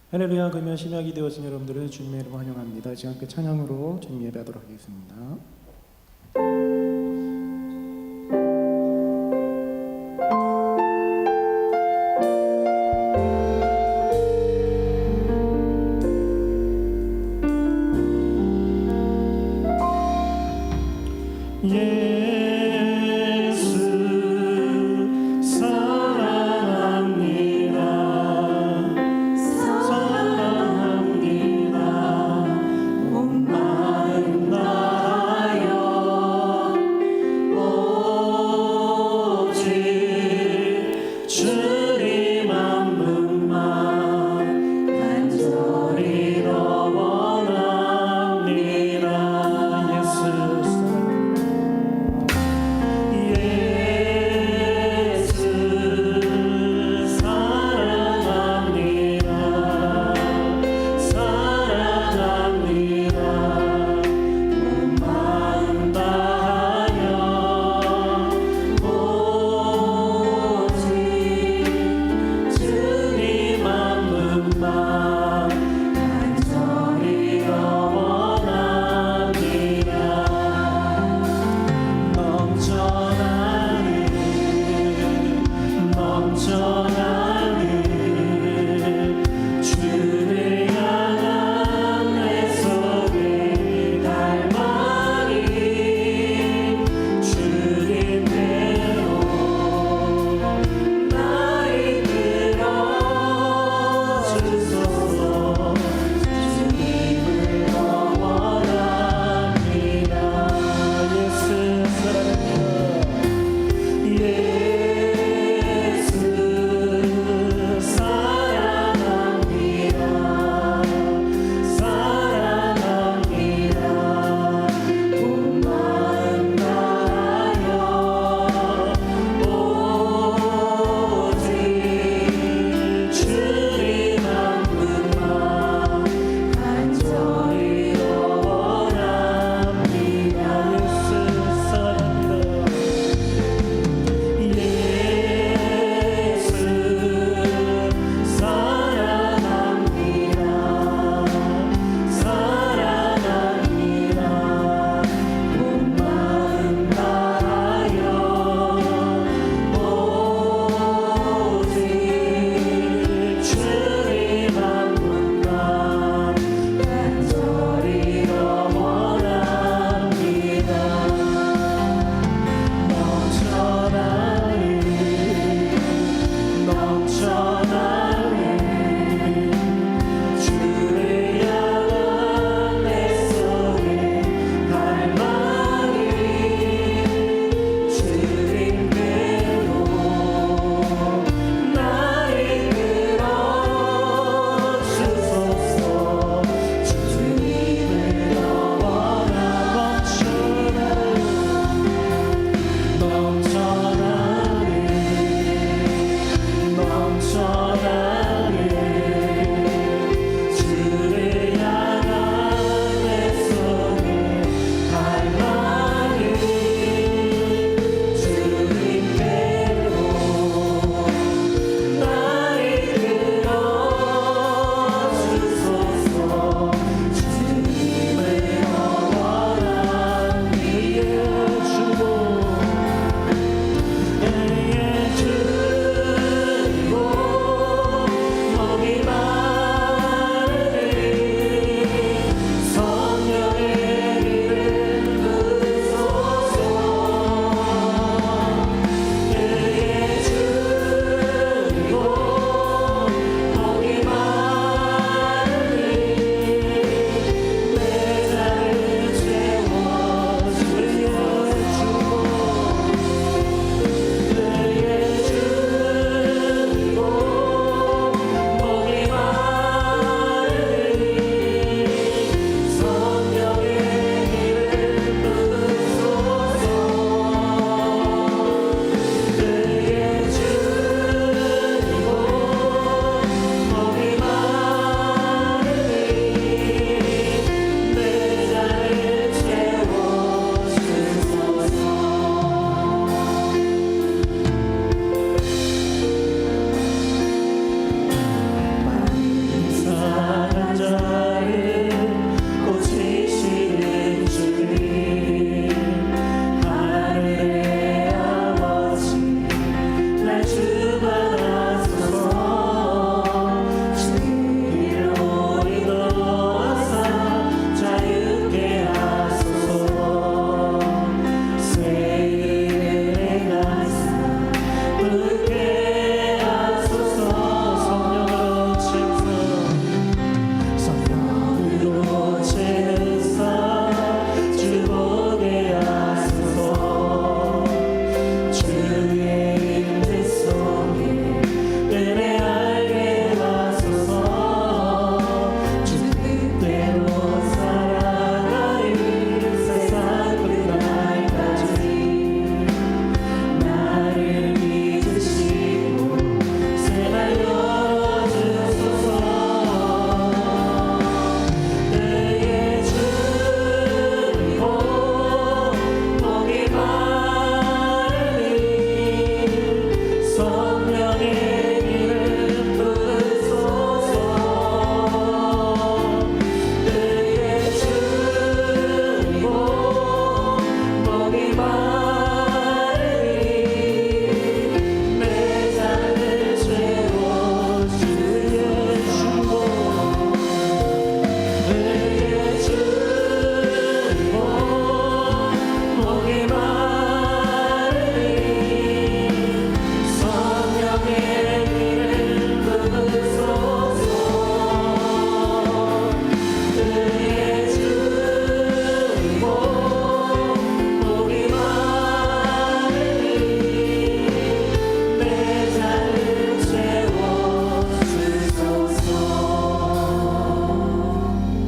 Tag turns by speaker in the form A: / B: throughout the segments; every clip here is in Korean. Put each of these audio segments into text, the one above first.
A: 할렐루야. 그러면 신약이 되어진 여러분들을 주님의 이름으로 환영합니다. 지금 함께 찬양으로 주님 예배하도록 하겠습니다.
B: 사랑합니다. 온 마음 다하여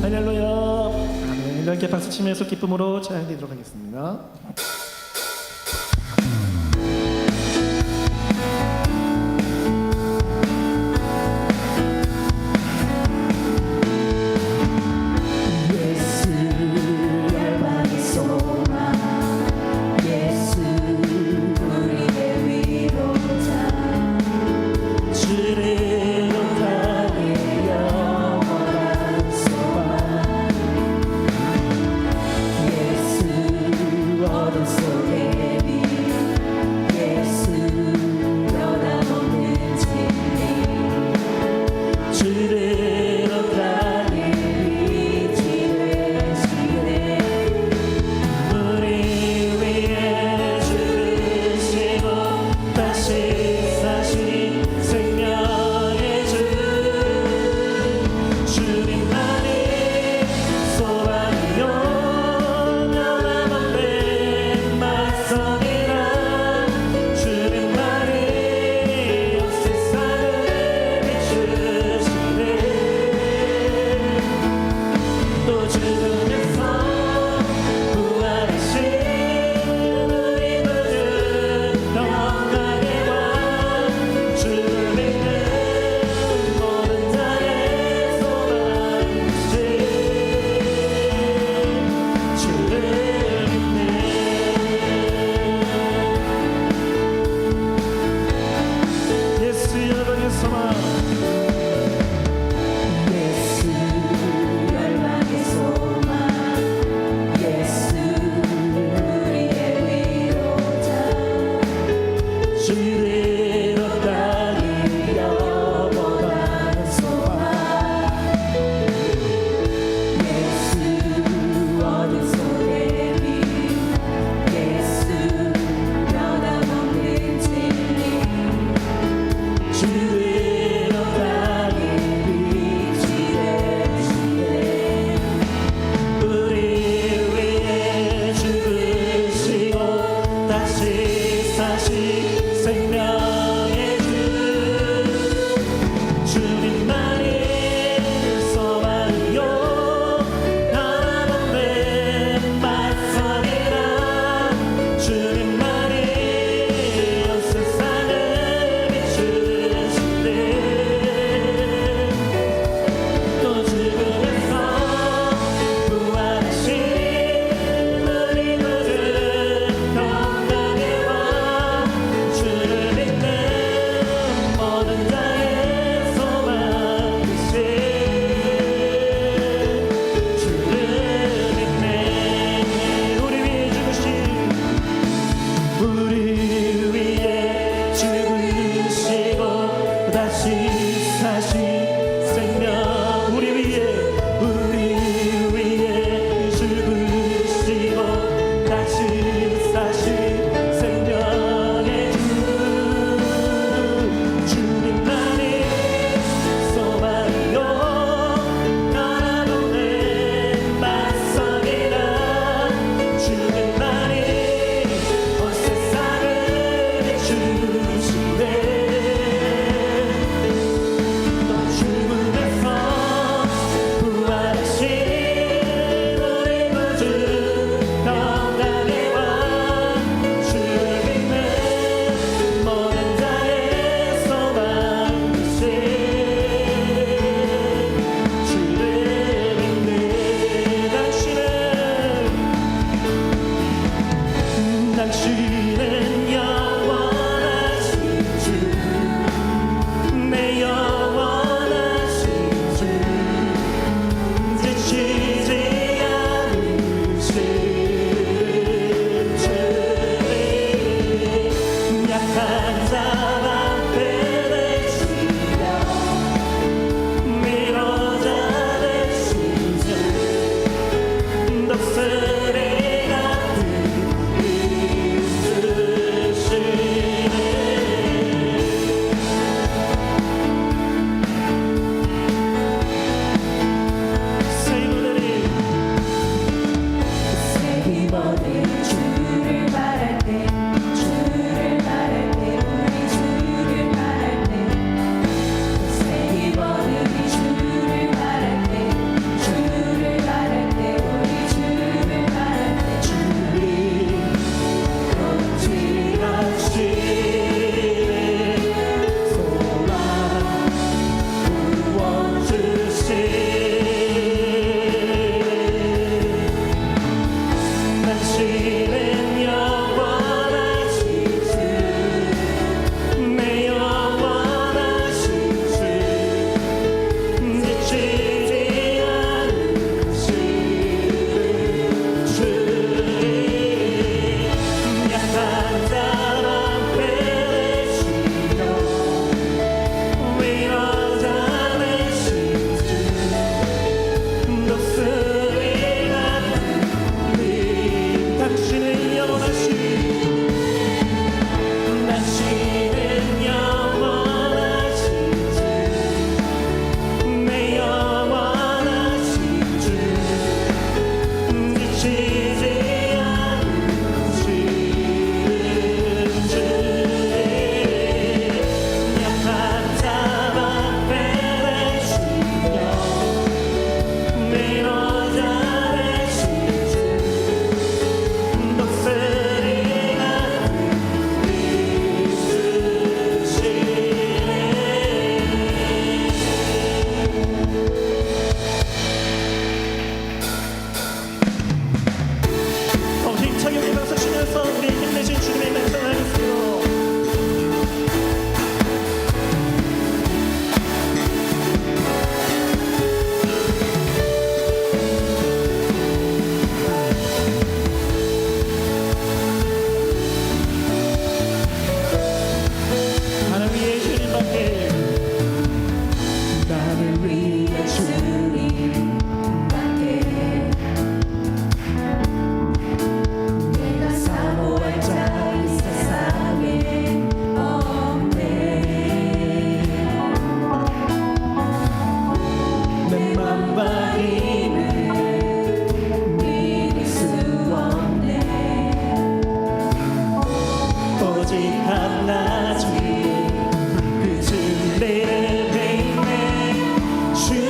A: 할렐루야. 아멘. 이렇게 박수 치면서 기쁨으로 찬양드리도록 하겠습니다.
B: 예수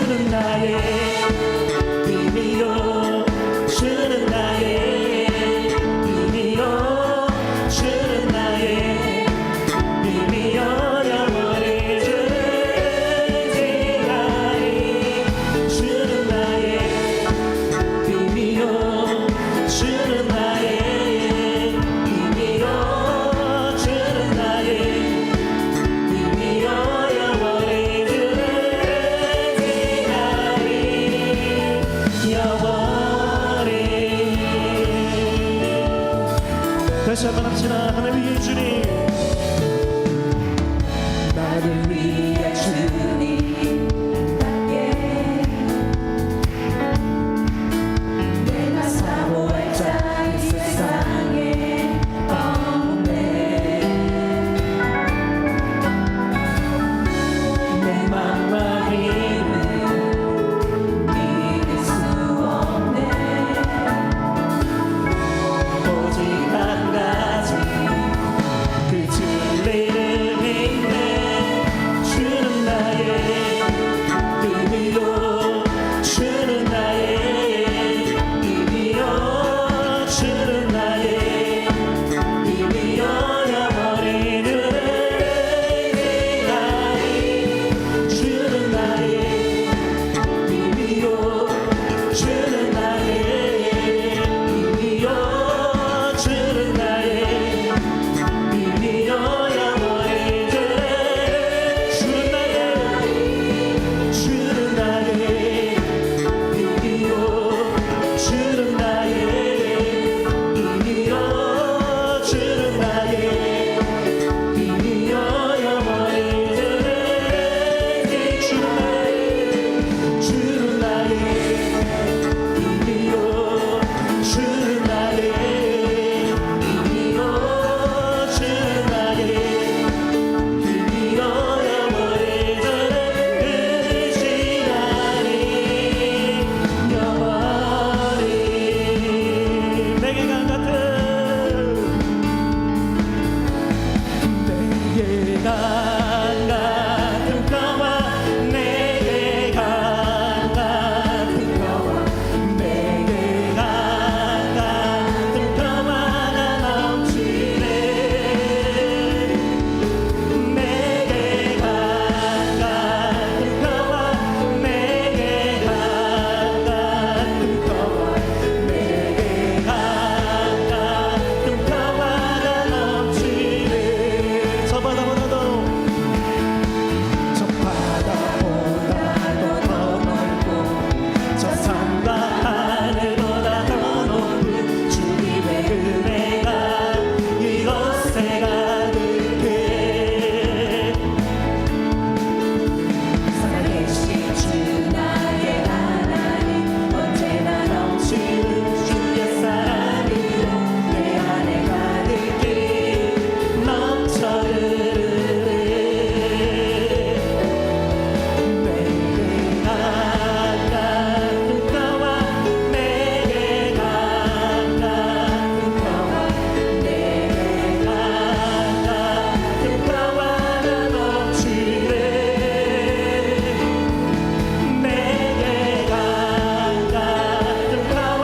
B: 주는 나의 힘이요 주는 나의 힘이요 주는 나의 힘이요 영원히 주는 지나리 주는 나의 힘이요 주는 나의 힘이요 주는 나의 힘이요 영원히 주는 지나리 영원히. 다시 한번 합시다. 하나님 위해 주님 나를 위해 주님답게 내가 사모할 자 이 세상에 없네. 내 맘과 힘은 믿을 수 없네. 오직 한 가지 그 진리를 믿네. 주는 나의 힘이요 주는 나의 힘이요 주는 나의 힘이요 영원히 누르는 지나리 주는 나의 힘이요 주는 나의 힘이요 주는 나의 힘이요 영원히 주는 나의 주는 나의 힘이요 주는 나의 힘이요 주는 나의 힘이요 영원히 주는 나의 주는 나의 힘이요 주는 나의 힘이요 주는 나의 힘이요 영원히 주는 시간이 영원히. 내게 강 같은 내게 강 같은 평화 내게 강 같은 평화 내게 강 같은 평화가 넘치네. 내게 강 같은 평화 내게 강 같은 평화 내게 강 같은 평화가 넘치네. 저 바다보다도 저 바다보다도 더 넓고 저 산과 하늘보다 더 높은 주님의 은혜가 이곳에 가득해.
C: 살아계신 주 나의 하나님 언제나
B: 넘치는 주의 사랑으로 내 안에 가득히 넘쳐 흐르네. 내게 강 같은 평화 내게 강 같은 평화 내게 강 같은 평화가 넘치네. 내게 강 같은 평화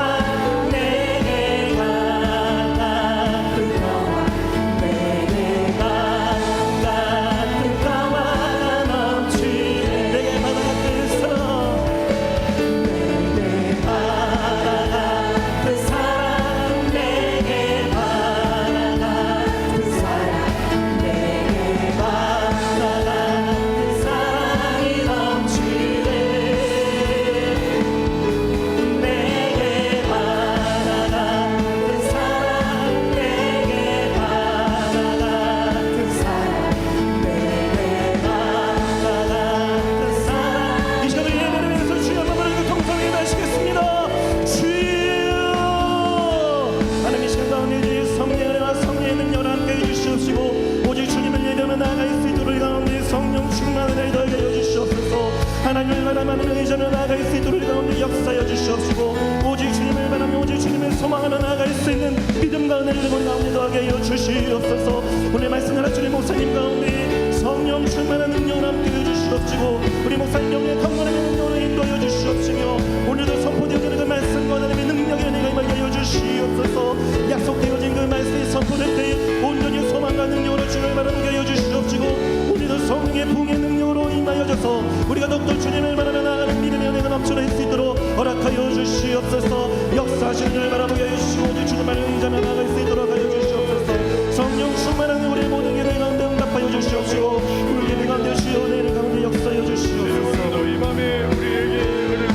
B: 내게 강 같은 평화 내게 강 같은 평화가 넘치네. 내게 바다 같은 사랑 내게 바다 같은 사랑 내게 바다 같은 사랑 내게 바다 같은 사랑이 넘치네. 내게 바다 같은 사랑 내게 바다 같은 사랑 내게 바다 같은 사랑. 이 시간을 예배하면서 주여 한번 통성에 마시겠습니다. 주여 하나님 이 시간 가운데 주의 성령의 은혜와 성령의 능력을 함께 해주시옵시고 오직 주님을 예배하며 나아갈 수 있도록 가운데 성령 충만을 더하게 해주시옵소서. 하나님을 바라만 의지하며 나아갈 수 있도록 가운데 역사하여 주시옵시고 오직 주님을 바라며 오직 주님을 소망하며 나아갈 수 있는 믿음과 은혜를 우리 가운데 더하게 하여 주시옵소서. 오늘 말씀 하나 주님 목사님 가운데 성령 충만한 능력을 함께 해주시옵시고 우리 목사님 영의 강건한 능력으로 인도하여 넘쳐날 수 있도록 허락하여 주시옵소서. 역사하시는 을 바라보게 해주시고 오직 주님만을 의지하며 나아갈 수 있도록 하여 주시옵소서. 성령 충만한 우리 모든 예배 가운데 응답하여 주시옵시고 우리 예배 가운데 주여 내 가운데 역사하여 주시옵소서.
D: 오늘도 이 밤에 우리에게 은혜를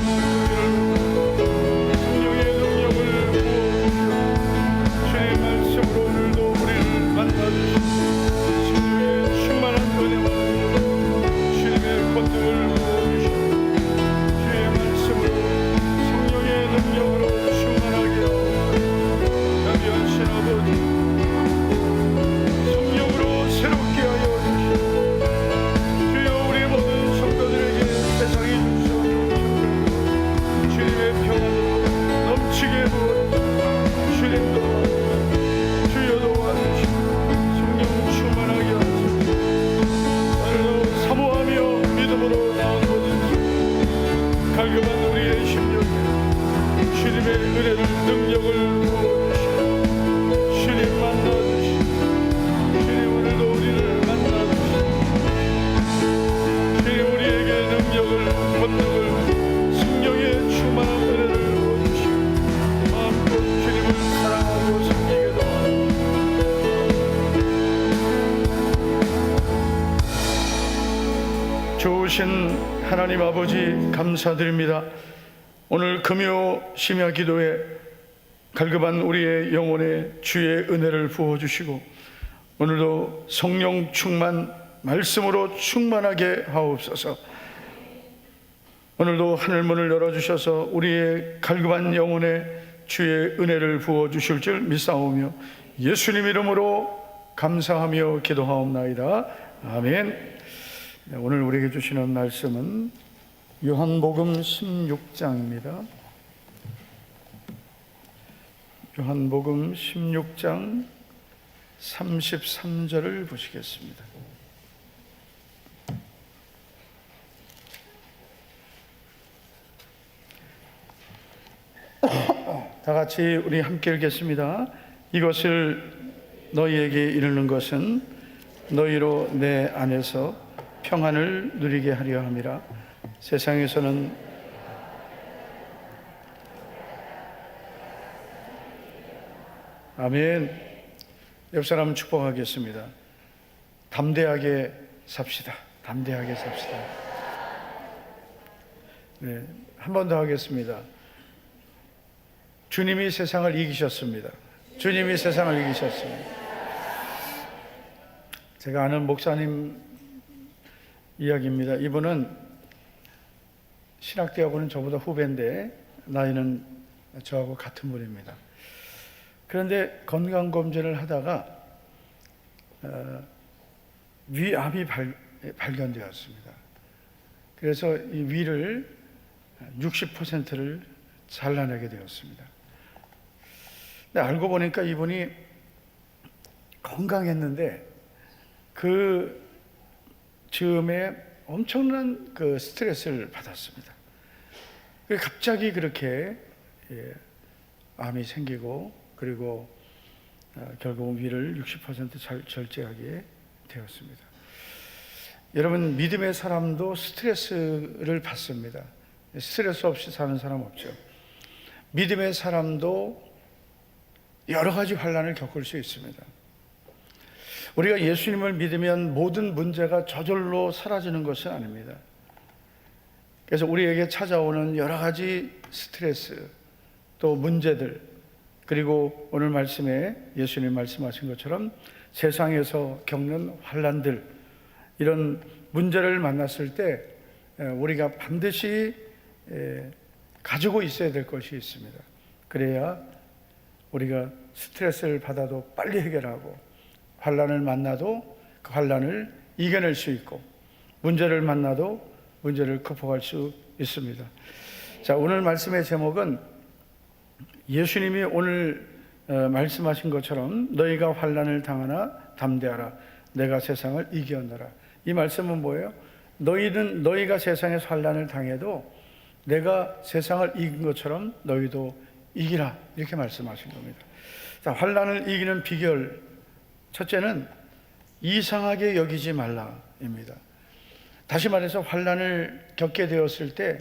D: 성령의 능력을 부어 주의 말씀으로 오늘도 우리를 만나주시고 성령의 충만한 은혜와 주님의 권능을 부어주시고 주의 말씀으로 성령의 능력으로 충만하게 하옵소서. 자비하신 아버지 성령으로 새롭게 하여 주시고 주여 우리 모든 성도들에게 세상이 주시옵소서. 주님의 평안으로 넘치게 부어주시고 주님 도와주시고 주여 도와주시고 성령 충만하게 하소서. 오늘도 사모하며 믿음으로 나온 모든 갈급한 우리의 심령에 주님의 은혜를 능력을 부어주시고 주님 만나주시고 주님 오늘도 우리를 만나주시고 주님 우리에게 능력을 권능을 성령의 충만한 은혜를 부어주시고 마음껏 주님을 사랑하고 섬기게 도와주시고 좋으신 하나님 아버지 감사드립니다. 오늘 금요 심야 기도에 갈급한 우리의 영혼에 주의 은혜를 부어주시고 오늘도 성령 충만 말씀으로 충만하게 하옵소서. 오늘도 하늘문을 열어주셔서 우리의 갈급한 영혼에 주의 은혜를 부어주실 줄 믿사오며 예수님 이름으로 감사하며 기도하옵나이다. 아멘. 오늘 우리에게 주시는 말씀은 요한복음 16장입니다. 요한복음 16장 33절을 보시겠습니다. 다 같이 우리 함께 읽겠습니다. 이것을 너희에게 이르는 것은 너희로 내 안에서 평안을 누리게 하려 함이라. 세상에서는 아멘. 옆 사람 축복하겠습니다. 담대하게 삽시다. 담대하게 삽시다. 네, 한 번 더 하겠습니다. 주님이 세상을 이기셨습니다. 주님이 세상을 이기셨습니다. 제가 아는 목사님 이야기입니다. 이분은 신학대학원은 저보다 후배인데 나이는 저하고 같은 분입니다. 그런데 건강검진을 하다가 위암이 발견되었습니다. 그래서 이 위를 60%를 잘라내게 되었습니다. 근데 알고 보니까 이분이 건강했는데 그 즈음에 엄청난 그 스트레스를 받았습니다. 갑자기 그렇게 암이 생기고 그리고 결국 위를 60% 절제하게 되었습니다. 여러분, 믿음의 사람도 스트레스를 받습니다. 스트레스 없이 사는 사람 없죠. 믿음의 사람도 여러 가지 환난을 겪을 수 있습니다. 우리가 예수님을 믿으면 모든 문제가 저절로 사라지는 것은 아닙니다. 그래서 우리에게 찾아오는 여러 가지 스트레스, 또 문제들, 그리고 오늘 말씀에 예수님 말씀하신 것처럼 세상에서 겪는 환난들, 이런 문제를 만났을 때 우리가 반드시 가지고 있어야 될 것이 있습니다. 그래야 우리가 스트레스를 받아도 빨리 해결하고 환난을 만나도 그 환난을 이겨낼 수 있고 문제를 만나도 문제를 극복할 수 있습니다. 자, 오늘 말씀의 제목은 예수님이 오늘 말씀하신 것처럼 너희가 환난을 당하나 담대하라. 내가 세상을 이겨노라. 이 말씀은 뭐예요? 너희가 세상에서 환난을 당해도 내가 세상을 이긴 것처럼 너희도 이기라. 이렇게 말씀하신 겁니다. 자, 환난을 이기는 비결, 첫째는 이상하게 여기지 말라입니다. 다시 말해서 환난을 겪게 되었을 때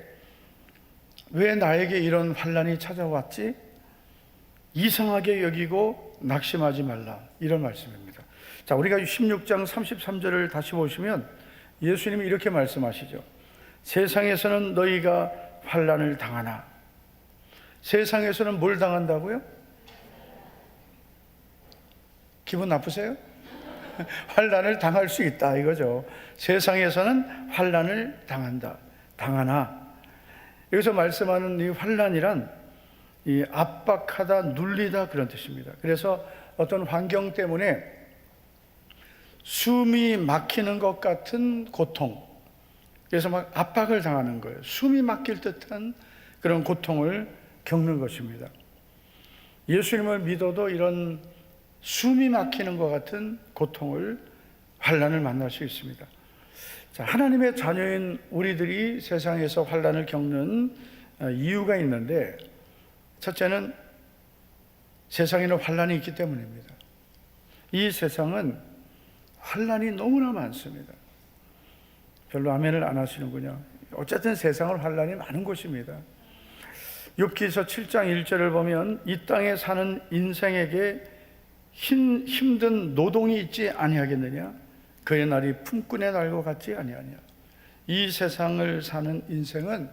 D: 왜 나에게 이런 환난이 찾아왔지? 이상하게 여기고 낙심하지 말라, 이런 말씀입니다. 자, 우리가 16장 33절을 다시 보시면 예수님이 이렇게 말씀하시죠. 세상에서는 너희가 환난을 당하나. 세상에서는 뭘 당한다고요? 기분 나쁘세요? 환난을 당할 수 있다 이거죠. 세상에서는 환난을 당하나. 여기서 말씀하는 이 환난이란 이 압박하다, 눌리다 그런 뜻입니다. 그래서 어떤 환경 때문에 숨이 막히는 것 같은 고통, 그래서 막 압박을 당하는 거예요. 숨이 막힐 듯한 그런 고통을 겪는 것입니다. 예수님을 믿어도 이런 숨이 막히는 것 같은 고통을, 환난을 만날 수 있습니다. 자, 하나님의 자녀인 우리들이 세상에서 환난을 겪는 이유가 있는데, 첫째는 세상에는 환난이 있기 때문입니다. 이 세상은 환난이 너무나 많습니다. 별로 아멘을 안 하시는군요. 어쨌든 세상은 환난이 많은 곳입니다. 욥기서 7장 1절을 보면 이 땅에 사는 인생에게 힘든 노동이 있지 아니하겠느냐? 그의 날이 품꾼의 날과 같지 아니하냐? 이 세상을 사는 인생은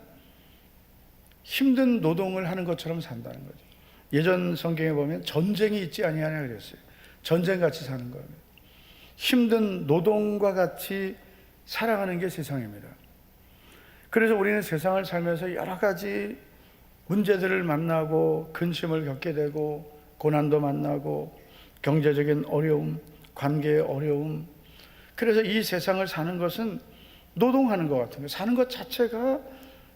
D: 힘든 노동을 하는 것처럼 산다는 거죠. 예전 성경에 보면 전쟁이 있지 아니하냐 그랬어요. 전쟁같이 사는 겁니다. 힘든 노동과 같이 살아가는 게 세상입니다. 그래서 우리는 세상을 살면서 여러 가지 문제들을 만나고 근심을 겪게 되고 고난도 만나고 경제적인 어려움, 관계의 어려움. 그래서 이 세상을 사는 것은 노동하는 것 같은 거예요. 사는 것 자체가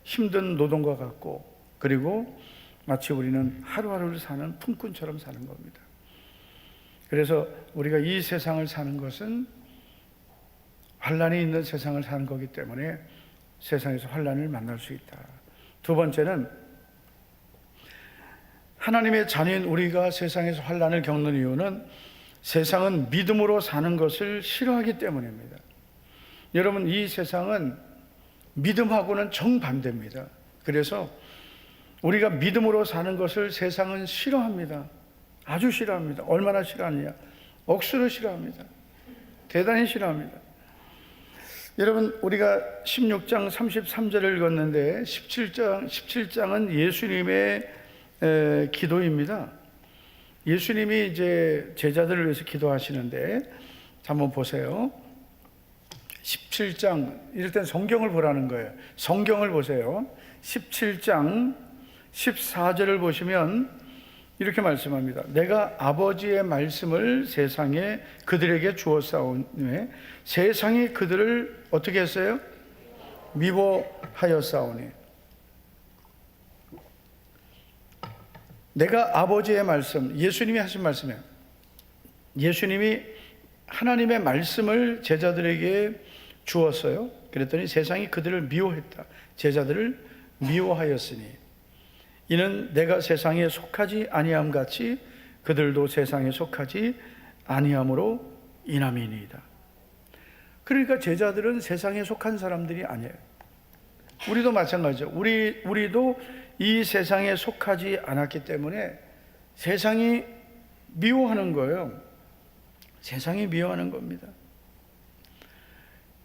D: 힘든 노동과 같고, 그리고 마치 우리는 하루하루를 사는 품꾼처럼 사는 겁니다. 그래서 우리가 이 세상을 사는 것은 환난이 있는 세상을 사는 거기 때문에 세상에서 환난을 만날 수 있다. 두 번째는 하나님의 자녀인 우리가 세상에서 환난을 겪는 이유는 세상은 믿음으로 사는 것을 싫어하기 때문입니다. 여러분, 이 세상은 믿음하고는 정반대입니다. 그래서 우리가 믿음으로 사는 것을 세상은 싫어합니다. 아주 싫어합니다. 얼마나 싫어하느냐? 억수로 싫어합니다. 대단히 싫어합니다. 여러분, 우리가 16장 33절을 읽었는데 17장은 예수님의 기도입니다. 예수님이 이제 제자들을 위해서 기도하시는데, 한번 보세요. 17장, 이럴 땐 성경을 보라는 거예요. 성경을 보세요. 17장 14절을 보시면 이렇게 말씀합니다. 내가 아버지의 말씀을 세상에 그들에게 주었사오니 세상이 그들을 어떻게 했어요? 미워하였사오니. 내가 아버지의 말씀, 예수님이 하신 말씀이에요. 예수님이 하나님의 말씀을 제자들에게 주었어요. 그랬더니 세상이 그들을 미워했다. 제자들을 미워하였으니 이는 내가 세상에 속하지 아니함 같이 그들도 세상에 속하지 아니함으로 인함이니이다. 그러니까 제자들은 세상에 속한 사람들이 아니에요. 우리도 마찬가지죠. 우리도 이 세상에 속하지 않았기 때문에 세상이 미워하는 거예요. 세상이 미워하는 겁니다.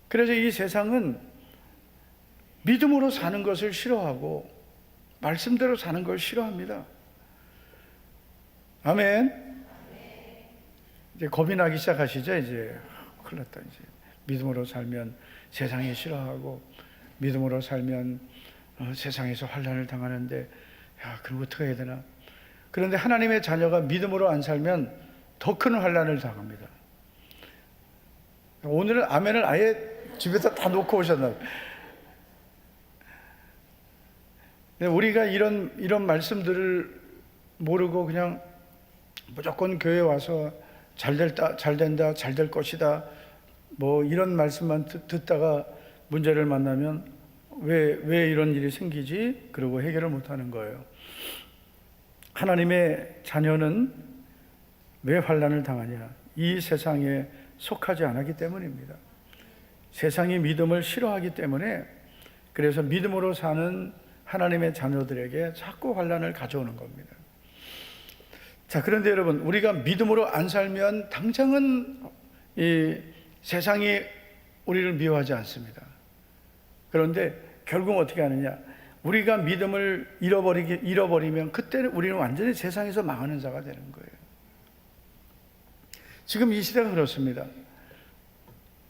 D: 그래서 이 세상은 믿음으로 사는 것을 싫어하고 말씀대로 사는 걸 싫어합니다. 아멘. 이제 겁이 나기 시작하시죠. 이제 큰일 났다. 이제 믿음으로 살면 세상이 싫어하고 믿음으로 살면 세상에서 환난을 당하는데, 야, 그럼 어떻게 해야 되나? 그런데 하나님의 자녀가 믿음으로 안 살면 더 큰 환난을 당합니다. 오늘은 아멘을 아예 집에서 다 놓고 오셨나 봐요. 우리가 이런 말씀들을 모르고 그냥 무조건 교회 와서 잘 된다, 잘 될 것이다, 뭐 이런 말씀만 듣다가 문제를 만나면 왜 이런 일이 생기지? 그러고 해결을 못하는 거예요. 하나님의 자녀는 왜 환난을 당하냐? 이 세상에 속하지 않았기 때문입니다. 세상이 믿음을 싫어하기 때문에, 그래서 믿음으로 사는 하나님의 자녀들에게 자꾸 환난을 가져오는 겁니다. 자, 그런데 여러분, 우리가 믿음으로 안 살면 당장은 이 세상이 우리를 미워하지 않습니다. 그런데 결국 어떻게 하느냐? 우리가 믿음을 잃어버리면 그때는 우리는 완전히 세상에서 망하는 자가 되는 거예요. 지금 이 시대가 그렇습니다.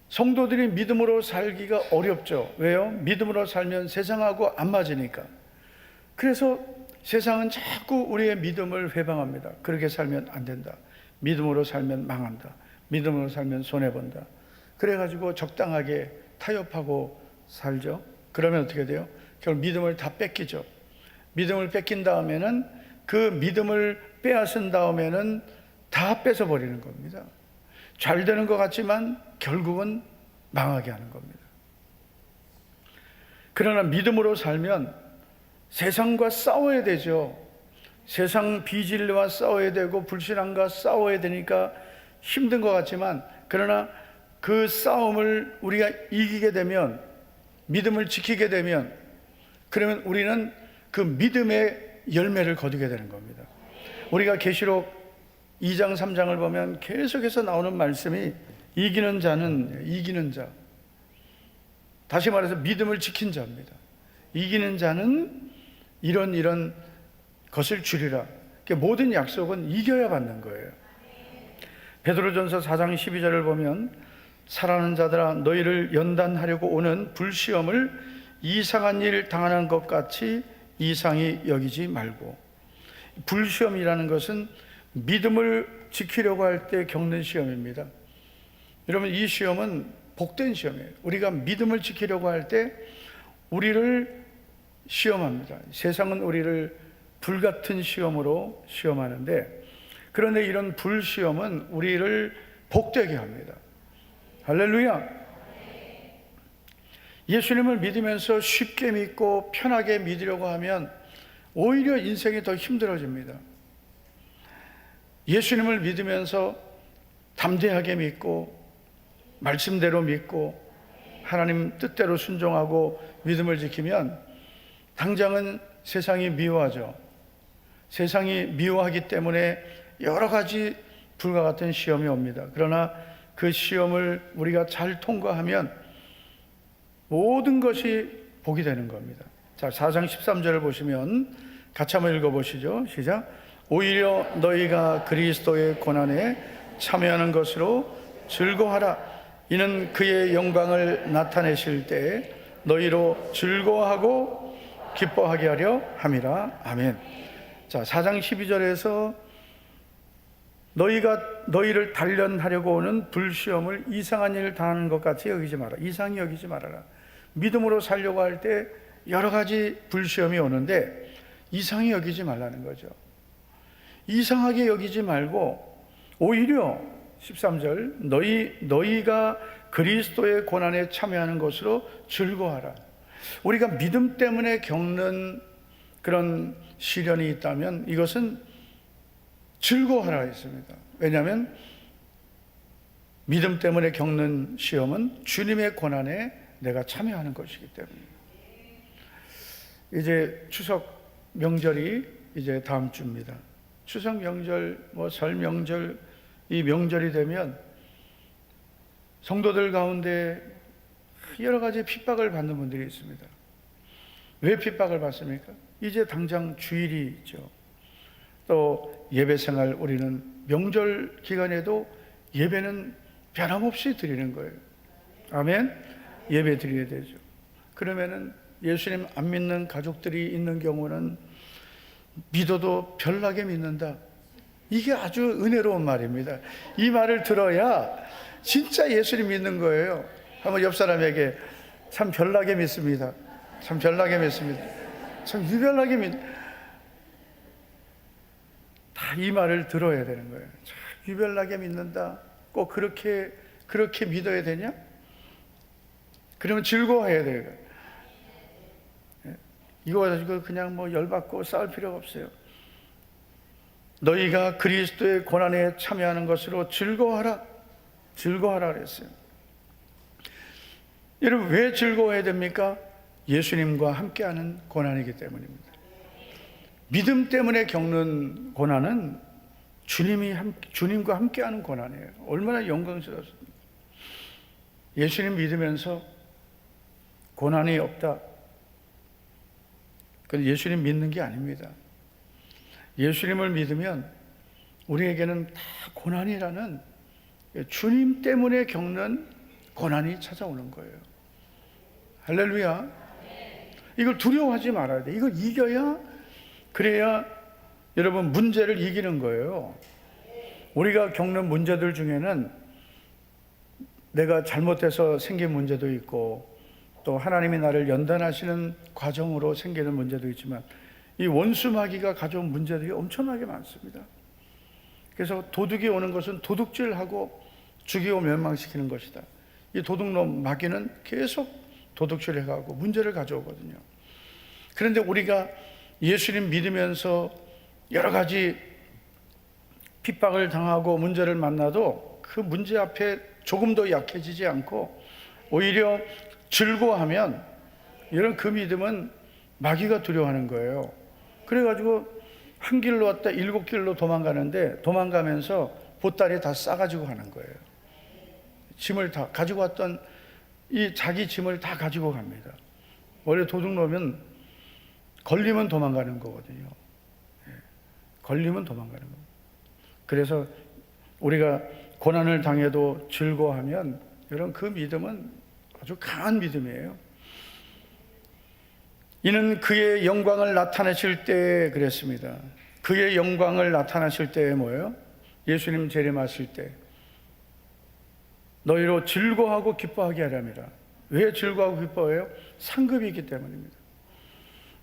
D: 성도들이 믿음으로 살기가 어렵죠. 왜요? 믿음으로 살면 세상하고 안 맞으니까. 그래서 세상은 자꾸 우리의 믿음을 회방합니다. 그렇게 살면 안 된다. 믿음으로 살면 망한다. 믿음으로 살면 손해본다. 그래가지고 적당하게 타협하고 살죠. 그러면 어떻게 돼요? 결국 믿음을 다 뺏기죠. 믿음을 뺏긴 다음에는 그 믿음을 빼앗은 다음에는 다 뺏어버리는 겁니다. 잘 되는 것 같지만 결국은 망하게 하는 겁니다. 그러나 믿음으로 살면 세상과 싸워야 되죠. 세상 비진리와 싸워야 되고 불신앙과 싸워야 되니까 힘든 것 같지만, 그러나 그 싸움을 우리가 이기게 되면, 믿음을 지키게 되면, 그러면 우리는 그 믿음의 열매를 거두게 되는 겁니다. 우리가 계시록 2장 3장을 보면 계속해서 나오는 말씀이 이기는 자는 이기는 자, 다시 말해서 믿음을 지킨 자입니다. 이기는 자는 이런 것을 주리라. 모든 약속은 이겨야 받는 거예요. 베드로전서 4장 12절을 보면 사랑하는 자들아 너희를 연단하려고 오는 불시험을 이상한 일 당하는 것 같이 이상히 여기지 말고. 불시험이라는 것은 믿음을 지키려고 할 때 겪는 시험입니다. 여러분, 이 시험은 복된 시험이에요. 우리가 믿음을 지키려고 할 때 우리를 시험합니다. 세상은 우리를 불같은 시험으로 시험하는데, 그런데 이런 불시험은 우리를 복되게 합니다. 할렐루야. 예수님을 믿으면서 쉽게 믿고 편하게 믿으려고 하면 오히려 인생이 더 힘들어집니다. 예수님을 믿으면서 담대하게 믿고 말씀대로 믿고 하나님 뜻대로 순종하고 믿음을 지키면 당장은 세상이 미워하죠. 세상이 미워하기 때문에 여러 가지 불과 같은 시험이 옵니다. 그러나 그 시험을 우리가 잘 통과하면 모든 것이 복이 되는 겁니다. 자, 4장 13절을 보시면 같이 한번 읽어보시죠. 시작. 오히려 너희가 그리스도의 고난에 참여하는 것으로 즐거워하라. 이는 그의 영광을 나타내실 때 너희로 즐거워하고 기뻐하게 하려 함이라. 아멘. 자, 4장 12절에서 너희를 단련하려고 오는 불시험을 이상한 일을 당하는 것 같이 여기지 마라. 이상히 여기지 말아라. 믿음으로 살려고 할 때 여러 가지 불시험이 오는데 이상히 여기지 말라는 거죠. 이상하게 여기지 말고 오히려 13절 너희가 그리스도의 고난에 참여하는 것으로 즐거워하라. 우리가 믿음 때문에 겪는 그런 시련이 있다면 이것은 즐거워하라 했습니다. 왜냐하면 믿음 때문에 겪는 시험은 주님의 고난에 내가 참여하는 것이기 때문에. 이제 추석 명절이 이제 다음 주입니다. 추석 명절, 설 명절, 이 명절이 되면 성도들 가운데 여러 가지 핍박을 받는 분들이 있습니다. 왜 핍박을 받습니까? 이제 당장 주일이 있죠. 또 예배 생활, 우리는 명절 기간에도 예배는 변함없이 드리는 거예요. 아멘. 예배 드려야 되죠. 그러면은 예수님 안 믿는 가족들이 있는 경우는 믿어도 별나게 믿는다. 이게 아주 은혜로운 말입니다. 이 말을 들어야 진짜 예수님 믿는 거예요. 한번 옆 사람에게 참 별나게 믿습니다. 참 별나게 믿습니다. 참 유별나게 믿. 다 이 말을 들어야 되는 거예요. 참 유별나게 믿는다. 꼭 그렇게 믿어야 되냐? 그러면 즐거워해야 돼요. 이거 가지고 그냥 열받고 싸울 필요가 없어요. 너희가 그리스도의 고난에 참여하는 것으로 즐거워하라. 즐거워하라 그랬어요. 여러분, 왜 즐거워해야 됩니까? 예수님과 함께하는 고난이기 때문입니다. 믿음 때문에 겪는 고난은 주님과 함께하는 고난이에요. 얼마나 영광스럽습니까? 예수님 믿으면서 고난이 없다. 그건 예수님 믿는 게 아닙니다. 예수님을 믿으면 우리에게는 다 고난이라는 주님 때문에 겪는 고난이 찾아오는 거예요. 할렐루야. 이걸 두려워하지 말아야 돼. 이걸 이겨야, 그래야 여러분 문제를 이기는 거예요. 우리가 겪는 문제들 중에는 내가 잘못해서 생긴 문제도 있고, 또 하나님이 나를 연단하시는 과정으로 생기는 문제도 있지만, 이 원수 마귀가 가져온 문제들이 엄청나게 많습니다. 그래서 도둑이 오는 것은 도둑질하고 죽이고 멸망시키는 것이다. 이 도둑놈 마귀는 계속 도둑질해가고 문제를 가져오거든요. 그런데 우리가 예수님 믿으면서 여러 가지 핍박을 당하고 문제를 만나도 그 문제 앞에 조금 더 약해지지 않고 오히려 즐거워하면, 이런 그 믿음은 마귀가 두려워하는 거예요. 그래가지고 한 길로 왔다 7길로 도망가는데, 도망가면서 보따리 다 싸가지고 가는 거예요. 짐을 다 가지고 왔던 이 자기 짐을 다 가지고 갑니다. 원래 도둑놈은 걸리면 도망가는 거거든요. 걸리면 도망가는 겁니다. 그래서 우리가 고난을 당해도 즐거워하면, 여러분 그 믿음은 아주 강한 믿음이에요. 이는 그의 영광을 나타내실 때 그랬습니다. 그의 영광을 나타나실 때에 뭐예요? 예수님 재림하실 때 너희로 즐거워하고 기뻐하게 하랍니다. 왜 즐거워하고 기뻐해요? 상급이 있기 때문입니다.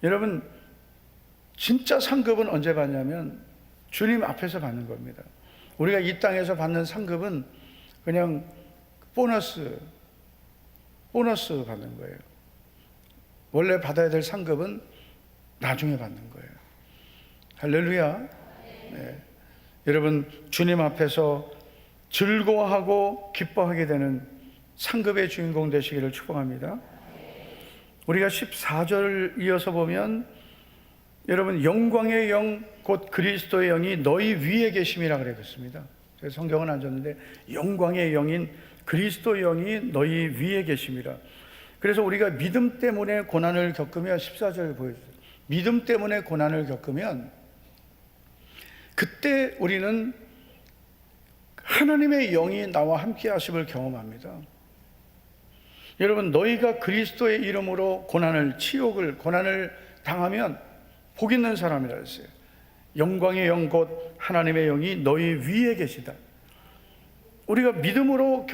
D: 여러분 진짜 상급은 언제 받냐면 주님 앞에서 받는 겁니다. 우리가 이 땅에서 받는 상급은 그냥 보너스 받는 거예요. 원래 받아야 될 상급은 나중에 받는 거예요. 할렐루야. 네. 여러분 주님 앞에서 즐거워하고 기뻐하게 되는 상급의 주인공 되시기를 축복합니다. 우리가 14절 이어서 보면, 여러분 영광의 영 곧 그리스도의 영이 너희 위에 계심이라 그랬습니다. 제가 성경은 안 줬는데 영광의 영인 그리스도의 영이 너희 위에 계심이라. 그래서 우리가 믿음 때문에 고난을 겪으면, 14절 보여주세요. 믿음 때문에 고난을 겪으면 그때 우리는 하나님의 영이 나와 함께 하심을 경험합니다. 여러분 너희가 그리스도의 이름으로 고난을 당하면 복 있는 사람이라 했어요. 영광의 영 곧 하나님의 영이 너희 위에 계시다. 우리가 믿음으로